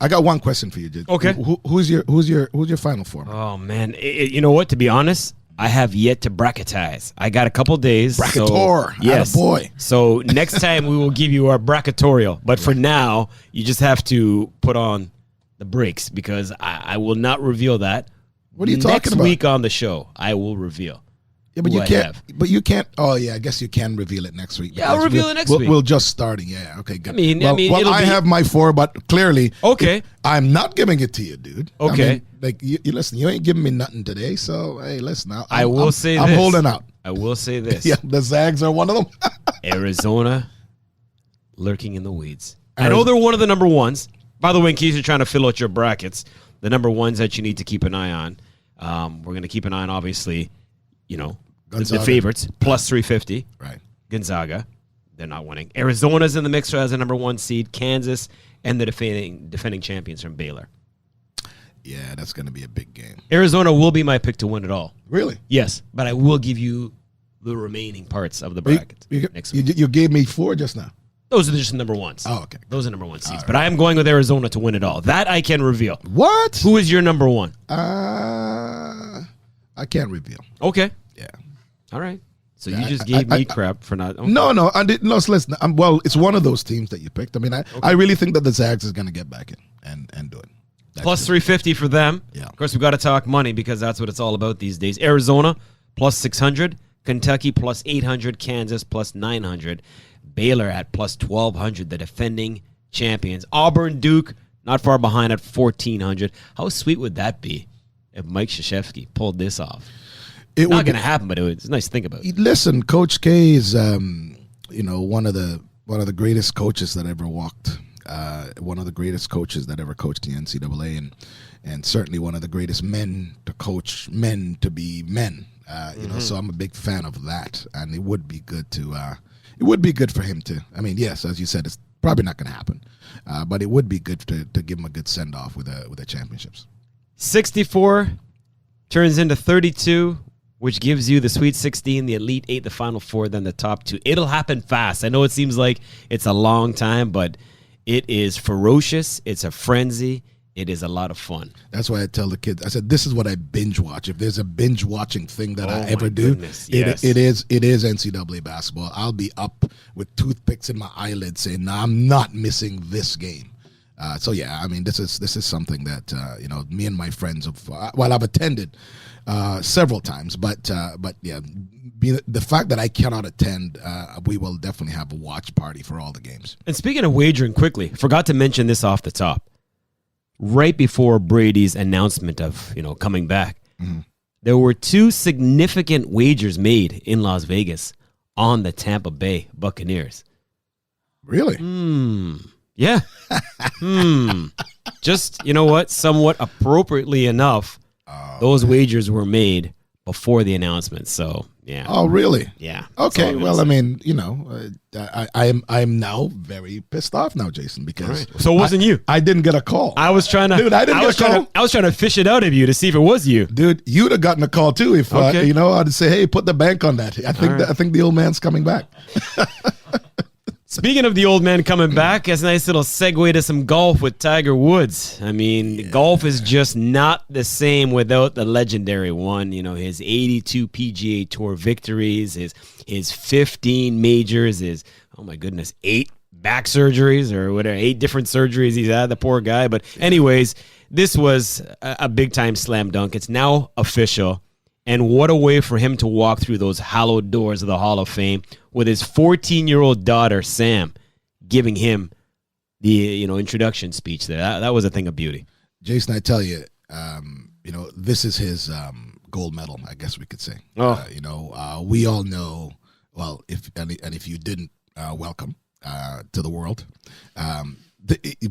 I got one question for you, Jid. Okay. Who's your final four? Oh man, you know what? To be honest, I have yet to bracketize. I got a couple days. Bracketor. Yes. Boy. So next time we will give you our bracketorial. But for now, you just have to put on the brakes because I will not reveal that. What are you talking about? Next week on the show, I will reveal. Yeah, but you can't. But you can't. Oh, yeah. I guess you can reveal it next week. Yeah, I'll reveal it next week. We'll just starting. Yeah. Okay. Good. I mean, I have my four, but clearly, okay. I'm not giving it to you, dude. Okay. You listen. You ain't giving me nothing today. So hey, listen. I'm holding out. I will say this. Yeah, the Zags are one of them. Arizona, lurking in the weeds. I know they're one of the number ones. By the way, in case you're trying to fill out your brackets, the number ones that you need to keep an eye on. We're going to keep an eye on, obviously, the favorites, plus 350. Right. Gonzaga, they're not winning. Arizona's in the mix as a number one seed. Kansas, and the defending champions from Baylor. Yeah, that's going to be a big game. Arizona will be my pick to win it all. Really? Yes, but I will give you the remaining parts of the bracket next week. You gave me four just now. Those are just number ones. Oh, okay. Those are number one seeds. Right. But I am going with Arizona to win it all. That I can reveal. What? Who is your number one? I can't reveal. Okay. Yeah. All right. So you just gave me crap for not. Okay. No. So listen. It's one of those teams that you picked. I mean, I really think that the Zags is going to get back in and do it. Plus 350 for them. Yeah. Of course, we've got to talk money because that's what it's all about these days. Arizona plus 600, Kentucky plus 800, Kansas plus 900, Baylor at plus 1,200, the defending champions. Auburn, Duke not far behind at 1,400. How sweet would that be if Mike Krzyzewski pulled this off? It's not going to happen, but it's nice to think about. Listen, Coach K is one of the greatest coaches that ever walked. One of the greatest coaches that ever coached the NCAA, and certainly one of the greatest men to coach men to be men. So I'm a big fan of that, and it would be good for him to. I mean, yes, as you said, it's probably not going to happen, but it would be good to give him a good send off with the championships. 64 turns into 32. Which gives you the Sweet 16, the Elite 8, the Final Four, then the top 2. It'll happen fast. I know it seems like it's a long time, but it is ferocious. It's a frenzy. It is a lot of fun. That's why I tell the kids, I said, this is what I binge watch. If there's a binge watching thing that I ever do, yes. it is NCAA basketball. I'll be up with toothpicks in my eyelids saying, no, I'm not missing this game. So yeah, I mean, this is something that me and my friends have. I've attended several times, but yeah, the fact that I cannot attend, we will definitely have a watch party for all the games. And speaking of wagering, quickly, forgot to mention this off the top. Right before Brady's announcement of coming back, there were 2 significant wagers made in Las Vegas on the Tampa Bay Buccaneers. Really? Yeah. Just, somewhat appropriately enough, those wagers were made before the announcement. So, yeah. Oh, really? Yeah. Okay. Well, I mean, I'm now very pissed off now, Jason, because So it wasn't you. I didn't get a call. I was trying to. Dude, I didn't get a call. I was trying to fish it out of you to see if it was you. Dude, you'd have gotten a call too if I'd say, hey, put the bank on that. I think the old man's coming back. Speaking of the old man coming back, that's a nice little segue to some golf with Tiger Woods. I mean, golf is just not the same without the legendary one. His 82 PGA Tour victories, his 15 majors, his, 8 back surgeries or whatever, 8 different surgeries he's had, the poor guy. But anyways, this was a big-time slam dunk. It's now official. And what a way for him to walk through those hallowed doors of the Hall of Fame with his 14-year-old daughter, Sam, giving him the introduction speech there. That was a thing of beauty. Jason, I tell you, this is his gold medal, I guess we could say. We all know, well, if you didn't, welcome to the world.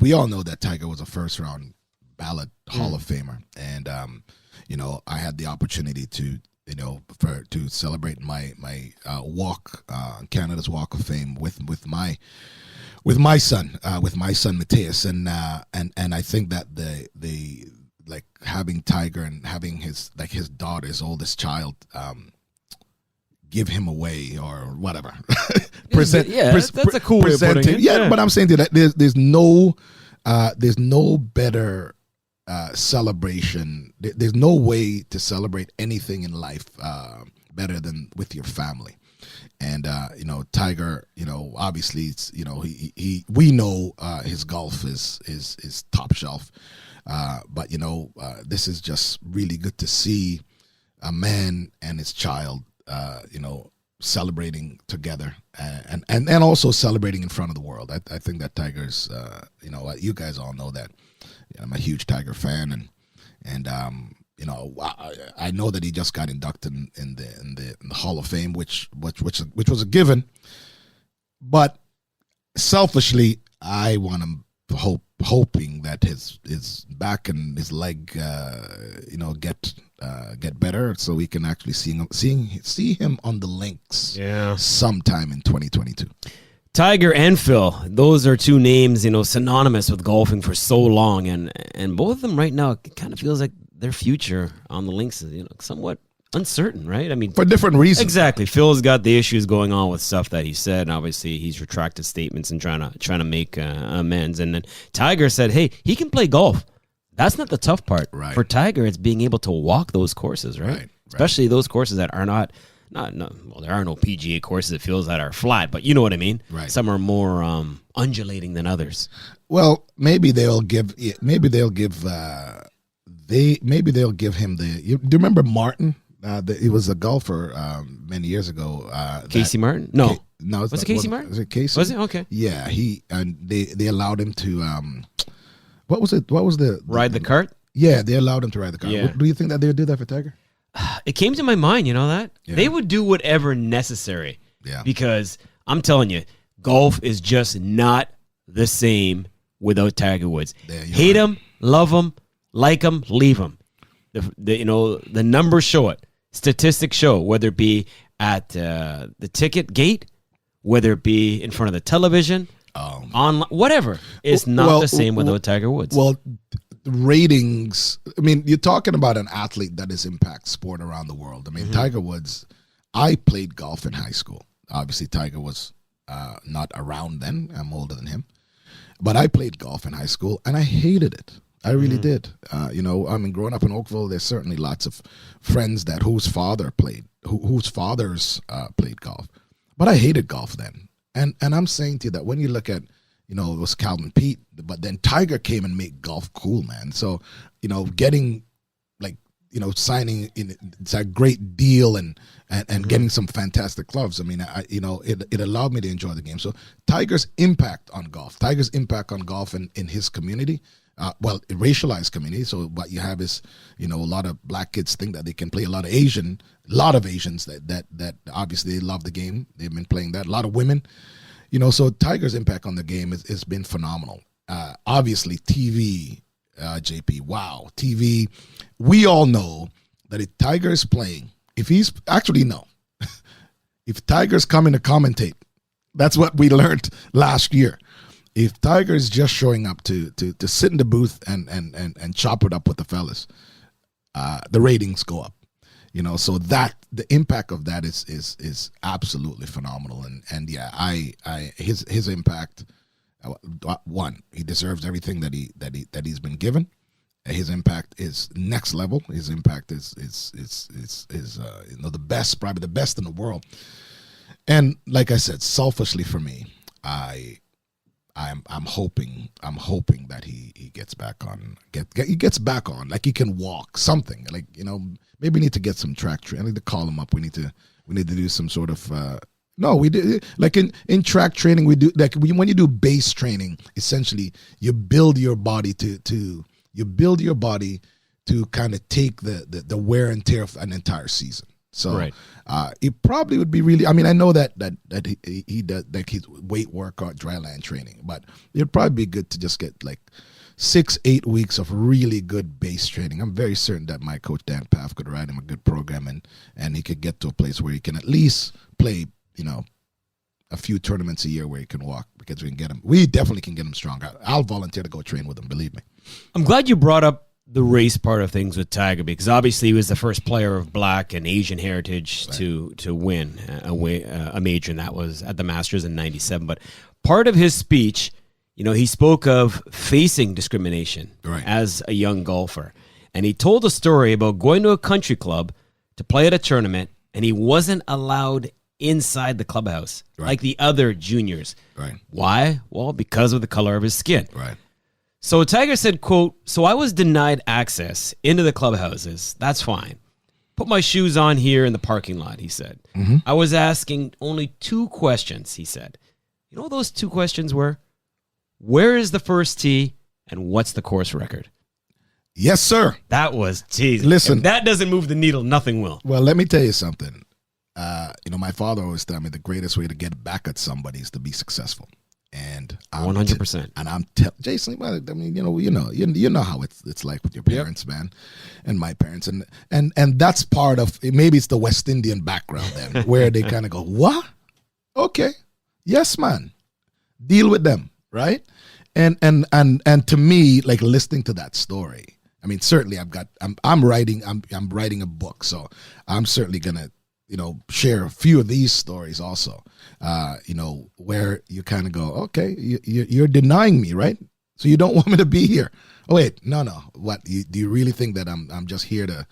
We all know that Tiger was a first-round ballot Hall of Famer. And, I had the opportunity to to celebrate my walk, Canada's Walk of Fame with my son Mateus, and I think that the like having Tiger and having his daughter, his oldest child, give him away or whatever. That's a cool way of putting it. Yeah, but I'm saying that there's no better celebration. There's no way to celebrate anything in life better than with your family. And Tiger, obviously it's we know his golf is top shelf, but this is just really good to see a man and his child celebrating together and also celebrating in front of the world. I think that Tiger's you guys all know that I'm a huge Tiger fan, and I know that he just got inducted in the Hall of Fame, which was a given. But selfishly, I want him hoping that his back and his leg, get better, so we can actually see him on the links. Sometime in 2022. Tiger and Phil, those are two names, synonymous with golfing for so long, and both of them right now, it kind of feels like their future on the links is, somewhat uncertain, right? I mean, for different reasons. Exactly. Phil's got the issues going on with stuff that he said, and obviously he's retracted statements and trying to make amends. And then Tiger said, "Hey, he can play golf. That's not the tough part. Right. For Tiger, it's being able to walk those courses, right? Especially those courses that are not. Well, there are no PGA courses, it feels, that are flat, but you know what I mean. Right. Some are more undulating than others. Well, maybe they'll give him the. Do you remember Martin? He was a golfer many years ago. Casey Martin? No, no. Was it Casey Martin? Was it Casey? Was it? Okay. Yeah, they allowed him to. What was it? What was the ride the cart? Yeah, they allowed him to ride the cart. Yeah. Do you think that they would do that for Tiger? It came to my mind, that? Yeah. They would do whatever necessary. Yeah. Because I'm telling you, golf is just not the same without Tiger Woods. Hate him, love him, like him, leave him. The numbers show it. Statistics show, whether it be at the ticket gate, whether it be in front of the television, online, whatever. It's not the same without Tiger Woods. Well, ratings, I mean, you're talking about an athlete that has impacted sport around the world. I mean, Tiger Woods, I played golf in high school. Obviously, Tiger was not around then. I'm older than him. But I played golf in high school, and I hated it. I really did. Growing up in Oakville, there's certainly lots of friends whose fathers played golf. But I hated golf then. And I'm saying to you that when you look at, it was Calvin Pete, but then Tiger came and made golf cool, man. So, getting signing in, it's a great deal and getting some fantastic clubs. I mean, it allowed me to enjoy the game. So Tiger's impact on golf in his community, a racialized community. So what you have is, a lot of black kids think that they can play. A lot of Asians that obviously they love the game. They've been playing that. A lot of women. So Tiger's impact on the game has been phenomenal. Obviously, TV, JP, wow. TV, we all know that if Tiger is playing, if Tiger's coming to commentate, that's what we learned last year. If Tiger is just showing up to sit in the booth and chop it up with the fellas, the ratings go up. So that the impact of that is absolutely phenomenal, and his impact. One, he deserves everything that he's been given. His impact is next level. His impact is the best, probably the best in the world. And like I said, selfishly for me, I'm hoping that he gets back on. He gets back on, like he can walk something. Like maybe we need to get some track training. I need to call him up. We need to do some sort of. No, we do like in track training. We do like when you do base training. Essentially, you build your body to kind of take the wear and tear of an entire season. So Right. it probably would be really. I mean, I know that he does like his weight workout, dryland training, but it'd probably be good to just get like 6-8 weeks of really good base training. I'm very certain that my coach Dan Paff could write him a good program, and he could get to a place where he can at least play, a few tournaments a year where he can walk, because we can get him. We definitely can get him strong. I'll volunteer to go train with him. Believe me. I'm glad you brought up the race part of things with Tiger, because obviously he was the first player of Black and Asian heritage to win a major, and that was at the Masters in '97. But part of his speech, he spoke of facing discrimination as a young golfer, and he told a story about going to a country club to play at a tournament, and he wasn't allowed inside the clubhouse like the other juniors. Right. Why? Well, because of the color of his skin. Right. So Tiger said, quote, "So I was denied access into the clubhouses. That's fine. Put my shoes on here in the parking lot," he said. Mm-hmm. "I was asking only 2 questions," he said. You know what those 2 questions were? Where is the first tee, and what's the course record? Yes, sir. That was, geez. Listen. If that doesn't move the needle, nothing will. Well, let me tell you something. My father always told me the greatest way to get back at somebody is to be successul. And 100%. And I'm Jason. I mean, you know how it's like with your parents, man, and my parents, and that's part of maybe it's the West Indian background then, where they kind of go, "What? Okay, yes, man, deal with them, right?" And to me, like listening to that story, I mean, certainly I'm writing a book, so I'm certainly gonna share a few of these stories also, where you kind of go, okay, you're denying me, right? So you don't want me to be here. Oh, wait, no. What, do you really think that I'm just here to,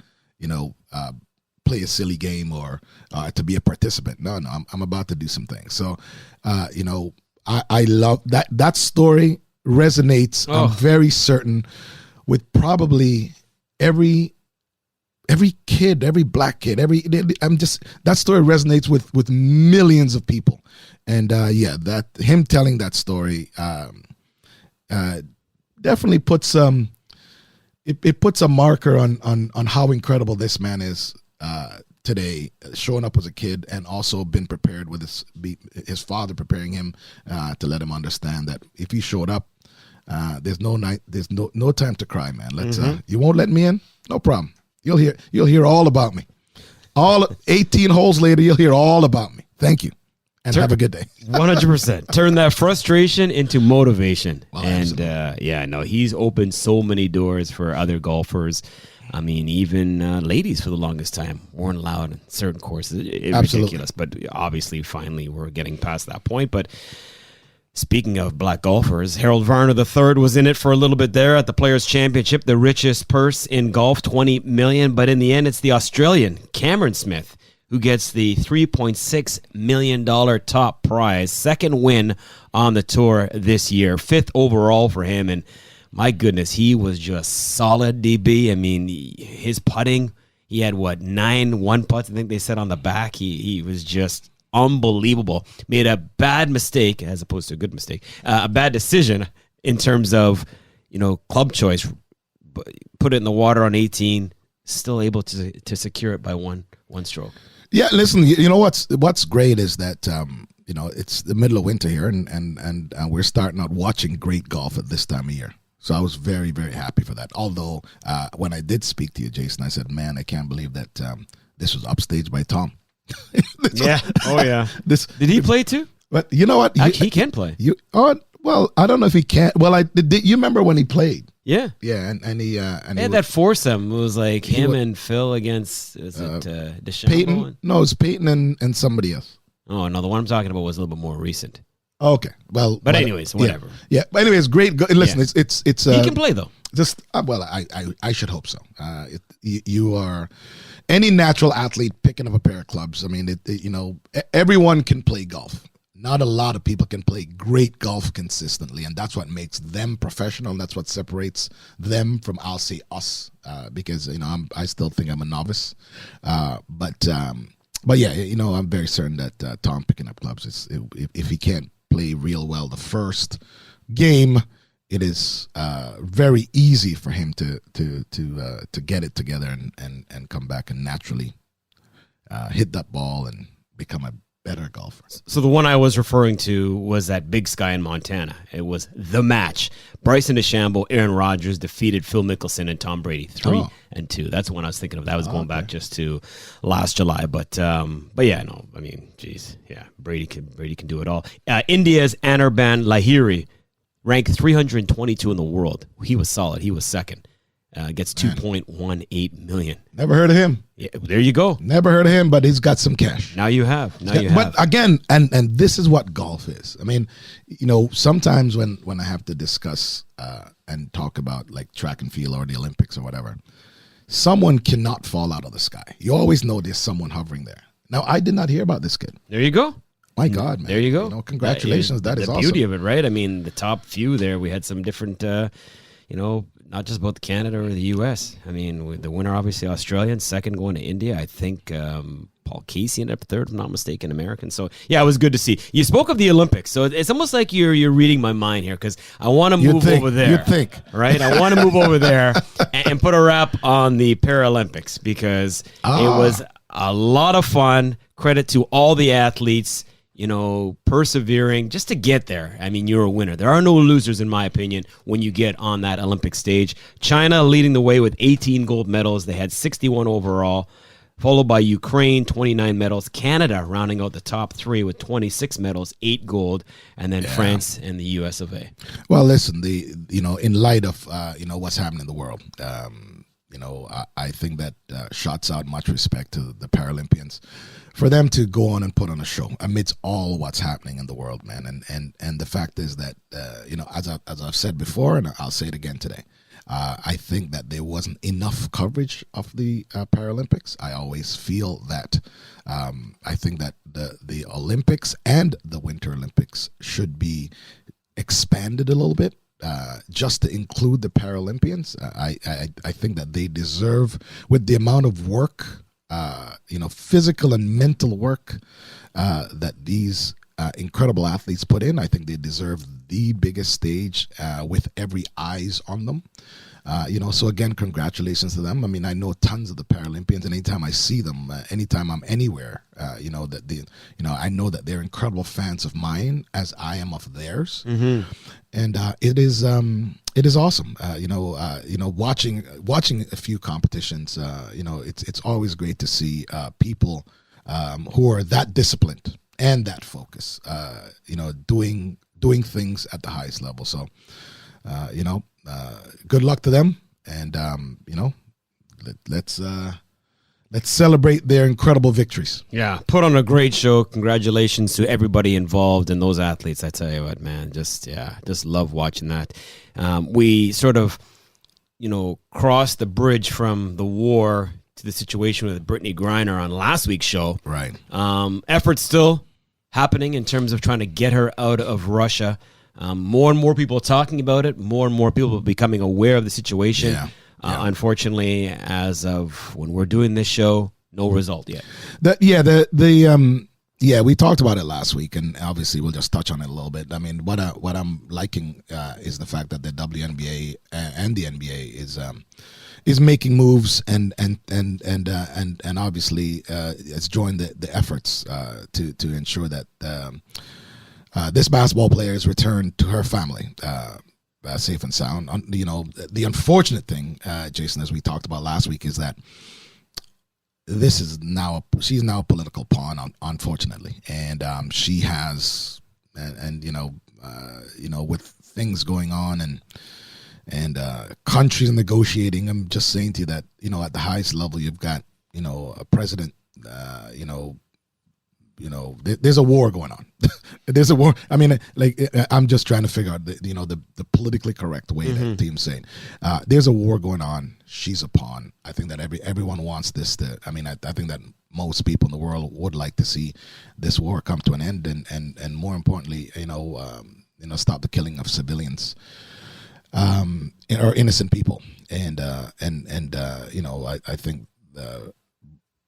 play a silly game or to be a participant? No, I'm about to do some things. So, I love that story resonates. Oh. I'm very certain with probably every kid, every Black kid, that story resonates with millions of people. And that him telling that story definitely puts it puts a marker on how incredible this man is today, showing up as a kid, and also been prepared with his father preparing him to let him understand that if he showed up, there's no time to cry, man. Let's you won't let me in? No problem. You'll hear all about me. All 18 holes later, you'll hear all about me. Thank you, and have a good day. 100%. Turn that frustration into motivation. Well, and he's opened so many doors for other golfers. I mean, even ladies for the longest time weren't allowed in certain courses. It's ridiculous, but obviously, finally, we're getting past that point. But speaking of Black golfers, Harold Varner III was in it for a little bit there at the Players' Championship, the richest purse in golf, $20 million. But in the end, it's the Australian Cameron Smith who gets the $3.6 million top prize, second win on the tour this year, 5th overall for him. And my goodness, he was just solid, DB. I mean, his putting, he had 9 one-putts, I think they said on the back. He was just unbelievable. Made a bad mistake, as opposed to a good mistake, a bad decision in terms of, club choice. Put it in the water on 18, still able to secure it by one stroke. Yeah, listen, what's great is that it's the middle of winter here, and we're starting out watching great golf at this time of year. So I was very, very happy for that. Although when I did speak to you, Jason, I said, man, I can't believe that this was upstaged by Tom. Yeah. Oh, yeah. Did he play too? But you know what? He can play. Well, I don't know if he can. Well, did you remember when he played? Yeah. Yeah, and he had that foursome. It was like him and Phil against DeChambeau? Peyton? No, it was Peyton and somebody else. Oh, no, the one I'm talking about was a little bit more recent. Okay, well, but anyways, whatever. Yeah, but anyways, great. Listen, it's he can play though. Just I should hope so. You are any natural athlete picking up a pair of clubs. I mean, everyone can play golf. Not a lot of people can play great golf consistently, and that's what makes them professional. And that's what separates them from, I'll say, us, because I still think I'm a novice. But yeah, I'm very certain that Tom picking up clubs if he can't play real well the first game, it is very easy for him to get it together and come back and naturally hit that ball and become a better golfer. So the one I was referring to was at Big Sky in Montana. It was the match. Bryson DeChambeau, Aaron Rodgers defeated Phil Mickelson and Tom Brady 3-2. That's the one I was thinking of. That was going back just to last July. But yeah, no, I mean, geez, yeah, Brady can do it all. India's Anirban Lahiri, ranked 322 in the world. He was solid. He was second. Gets 2.18 million. Never heard of him. Yeah, there you go. Never heard of him, but he's got some cash. Now you have. But again, and this is what golf is. I mean, sometimes when I have to discuss and talk about like track and field or the Olympics or whatever, someone cannot fall out of the sky. You always know there's someone hovering there. Now, I did not hear about this kid. There you go. My God, man. There you go. Congratulations. That is awesome. The beauty of it, right? I mean, the top few there, we had some different, not just about Canada or the U.S. I mean, the winner, obviously, Australian. Second, going to India. I think Paul Casey ended up third, if I'm not mistaken, American. So, yeah, it was good to see. You spoke of the Olympics. So it's almost like you're reading my mind here because I want to move over there. You think. Right? I want to move over there and put a wrap on the Paralympics because it was a lot of fun. Credit to all the athletes. Persevering just to get there. I mean, you're a winner. There are no losers, in my opinion, when you get on that Olympic stage. China leading the way with 18 gold medals. They had 61 overall, followed by Ukraine, 29 medals. Canada rounding out the top three with 26 medals, 8 gold, and then France and the US of A. Well, listen, in light of, what's happening in the world, I think that shots out much respect to the Paralympians for them to go on and put on a show amidst all what's happening in the world, man. And the fact is that, as I've said before, and I'll say it again today, I think that there wasn't enough coverage of the Paralympics. I always feel that I think that the Olympics and the Winter Olympics should be expanded a little bit. Just to include the Paralympians, I think that they deserve, with the amount of work, physical and mental work that these incredible athletes put in. I think they deserve the biggest stage with every eyes on them. So again, congratulations to them. I mean, I know tons of the Paralympians, and anytime I see them, anytime I'm anywhere, I know that they're incredible fans of mine, as I am of theirs. Mm-hmm. And it is awesome. Watching a few competitions. It's always great to see people who are that disciplined and that focused. Doing things at the highest level. So, good luck to them, and let's celebrate their incredible victories. Yeah, put on a great show. Congratulations to everybody involved and those athletes. I tell you what, man, just love watching that. We sort of, crossed the bridge from the war to the situation with Brittany Griner on last week's show. Right. Efforts still happening in terms of trying to get her out of Russia. More and more people talking about it. More and more people becoming aware of the situation. Yeah. Unfortunately, as of when we're doing this show, no result yet. We talked about it last week, and obviously we'll just touch on it a little bit. I mean, what I'm liking is the fact that the WNBA and the NBA is making moves and obviously has joined the efforts to ensure that this basketball player is returned to her family safe and sound. The unfortunate thing, Jason, as we talked about last week, is that she's now a political pawn, unfortunately, and she has, with things going on and countries negotiating. I'm just saying to you that at the highest level you've got a president. There's a war going on. There's a war. I mean, I'm just trying to figure out the politically correct way that team's saying. There's a war going on. She's a pawn. I think that everyone wants this to. I mean, I think that most people in the world would like to see this war come to an end, and more importantly, stop the killing of civilians, or innocent people, and I think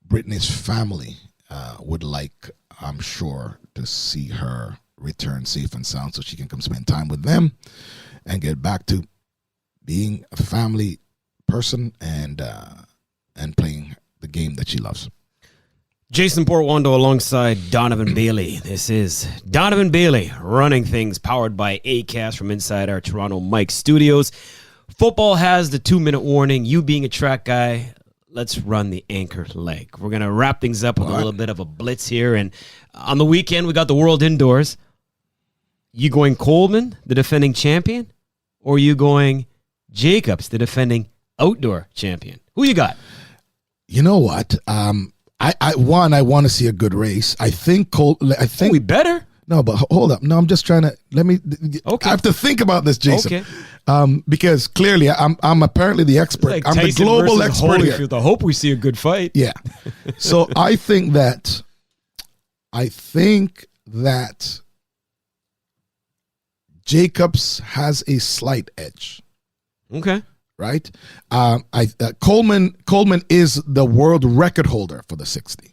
Brittany's family would like, I'm sure, to see her return safe and sound so she can come spend time with them and get back to being a family person and playing the game that she loves. Jason Portwando alongside Donovan Bailey. This is Donovan Bailey running things, powered by ACAST from inside our Toronto Mike studios. Football has the 2-minute warning. You being a track guy, let's run the anchor leg. We're going to wrap things up with a little bit of a blitz here. And on the weekend, we got the World Indoors. You going Coleman, the defending champion? Or you going Jacobs, the defending outdoor champion? Who you got? You know what? I want to see a good race. I think we better. No, but hold up. No, I'm just trying to I have to think about this, Jason. Okay. Because clearly I'm apparently the expert. Like I'm the Tyson global versus expert here. Holyfield. I hope we see a good fight. Yeah. So I think that Jacobs has a slight edge. Okay. Right? Coleman is the world record holder for the 60.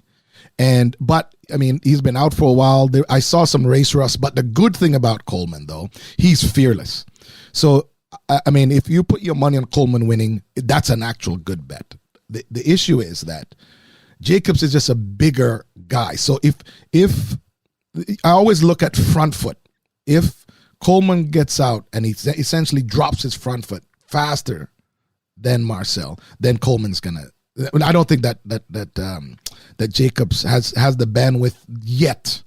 But I mean, he's been out for a while. I saw some race rust, but the good thing about Coleman, though, he's fearless. So, I mean, if you put your money on Coleman winning, that's an actual good bet. The issue is that Jacobs is just a bigger guy. So if I always look at front foot, if Coleman gets out and he essentially drops his front foot faster than Marcel, then Coleman's gonna. I don't think that Jacobs has the bandwidth yet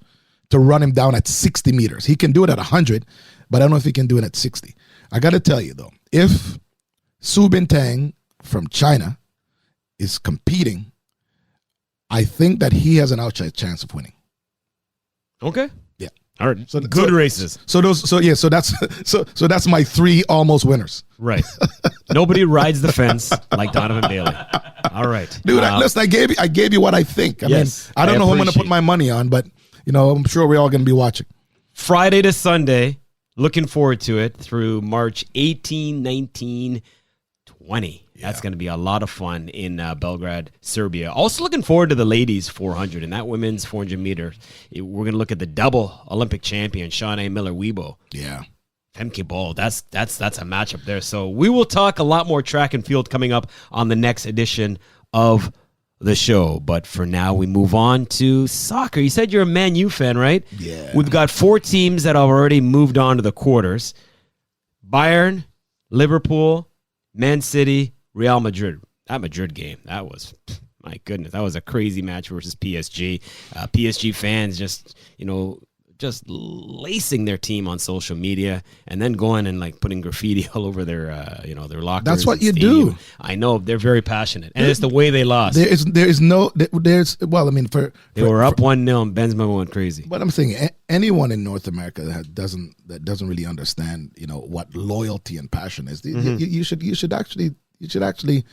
to run him down at 60 meters. He can do it at 100, but I don't know if he can do it at 60. I got to tell you though, if Su Bintang from China is competing, I think that he has an outside chance of winning. Okay. Yeah. All right. So good races. So that's my 3 almost winners. Right. Nobody rides the fence like Donovan Bailey. All right. Dude, listen, I gave you what I think. I mean, I don't know who I'm going to put my money on, but I'm sure we're all going to be watching. Friday to Sunday. Looking forward to it through March 18, 19, 20. That's going to be a lot of fun in Belgrade, Serbia. Also looking forward to the ladies 400 and that women's 400 meter. We're going to look at the double Olympic champion, Shawnee Miller-Weibo. Yeah. Femke Bol. That's a matchup there. So we will talk a lot more track and field coming up on the next edition of the show. But for now, we move on to soccer. You said you're a Man U fan, right? Yeah. We've got 4 teams that have already moved on to the quarters. Bayern, Liverpool, Man City, Real Madrid. That Madrid game, that was, my goodness, that was a crazy match versus PSG. PSG fans just lacing their team on social media and then going and like putting graffiti all over their their lockers. That's what you do. I know, they're very passionate, and it's the way they lost. They were up 1-0 and Benzema went crazy. But I'm saying anyone in North America that doesn't really understand what loyalty and passion is. You should actually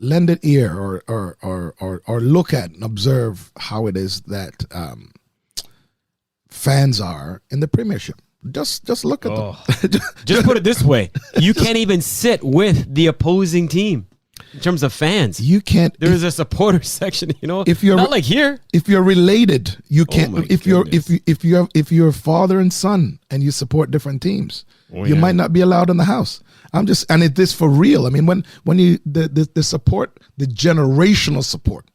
lend an ear or look at and observe how it is that fans are in the Premiership. Just look at them. Just put it this way: you can't even sit with the opposing team in terms of fans. You can't. There's a supporter section. If you're not like here. If you're related, you can't. If you're father and son and you support different teams, you might not be allowed in the house. And it is for real. I mean, when you the support, the generational support,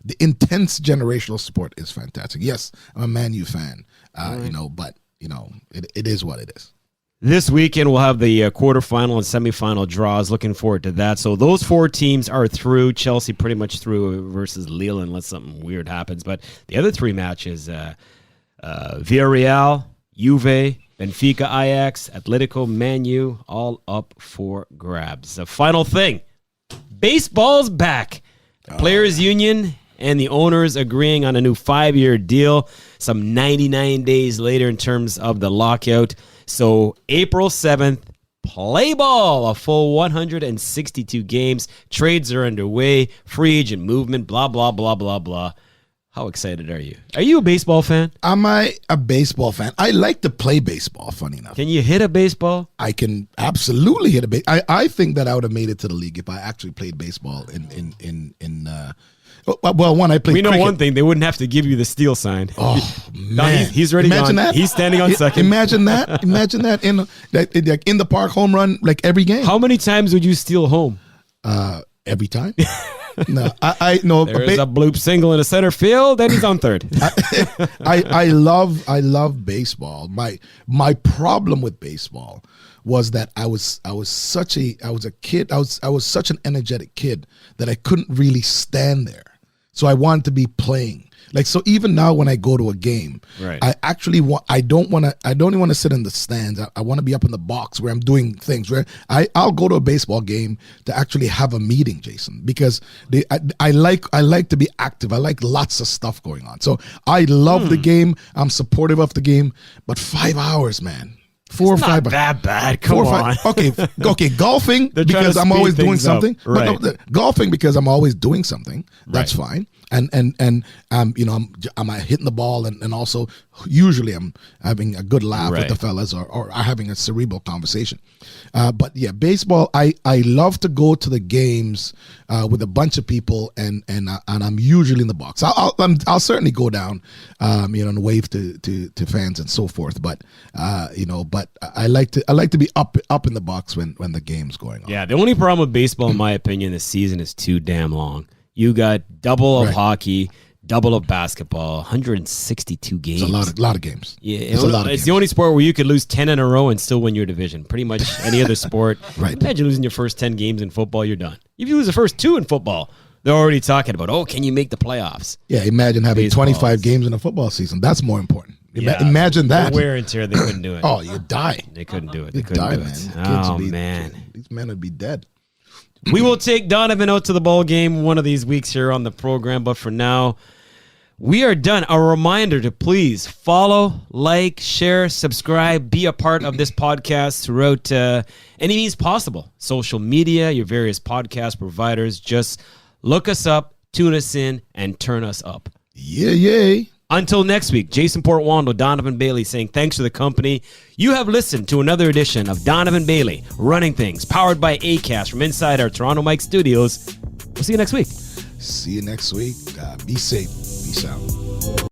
the intense generational support is fantastic. Yes, I'm a Man U fan, but it is what it is. This weekend we'll have the quarterfinal and semifinal draws. Looking forward to that. So those 4 teams are through. Chelsea pretty much through versus Lille unless something weird happens. But the other 3 matches, Villarreal, Juve, Benfica, Ajax, Atletico, Man U, all up for grabs. The final thing, baseball's back. The Players Union and the owners agreeing on a new 5-year deal some 99 days later in terms of the lockout. So April 7th, play ball, a full 162 games. Trades are underway, free agent movement, blah, blah, blah, blah, blah. How excited are you? Are you a baseball fan? Am I a baseball fan? I like to play baseball, funny enough. Can you hit a baseball? I can absolutely hit a baseball. I think that I would have made it to the league if I actually played baseball I played We know cricket. one thing, they wouldn't have to give you the steal sign. Oh, no, man. he's already Imagine gone. that. He's standing on second. Imagine that. Imagine that in the park home run, like every game. How many times would you steal home? every time. No, I no. There's a bloop single in the center field, and he's on third. I love baseball. My problem with baseball was that I was such an energetic kid that I couldn't really stand there. So I wanted to be playing. Like, so even now when I go to a game, right. I don't want to sit in the stands. I want to be up in the box where I'm doing things. Where I'll go to a baseball game to actually have a meeting, Jason, because I like to be active. I like lots of stuff going on. So I love the game. I'm supportive of the game, but 5 hours, man. 4 or 5 Not that bad. Come on. Okay. Golfing because I'm always doing something. Right. But no, golfing because I'm always doing something. That's fine. And I'm hitting the ball and also usually I'm having a good laugh with the fellas or having a cerebral conversation. But yeah, baseball. I love to go to the games with a bunch of people and I'm usually in the box. I'll certainly go down, and wave to fans and so forth. But but I like to be up in the box when the game's going on. Yeah, the only problem with baseball, in my opinion, this season is too damn long. You got double of hockey, double of basketball, 162 games. It's a lot of games. Yeah, it's the only sport where you could lose 10 in a row and still win your division. Pretty much any other sport. Right. Imagine losing your first 10 games in football, you're done. If you lose the first 2 in football, they're already talking about, can you make the playoffs? Yeah, imagine having 25 games in a football season. That's more important. Imagine that. The wear and tear, they couldn't do it. Oh, you'd die. They couldn't do it. You'd die, man. Oh, man. These men would be dead. We will take Donovan out to the ball game one of these weeks here on the program, but for now, we are done. A reminder to please follow, like, share, subscribe, be a part of this podcast throughout any means possible. Social media, your various podcast providers. Just look us up, tune us in, and turn us up. Yeah. Until next week, Jason Portwando, Donovan Bailey saying thanks for the company. You have listened to another edition of Donovan Bailey, Running Things, powered by Acast from inside our Toronto Mike studios. We'll see you next week. See you next week. Be safe. Peace out.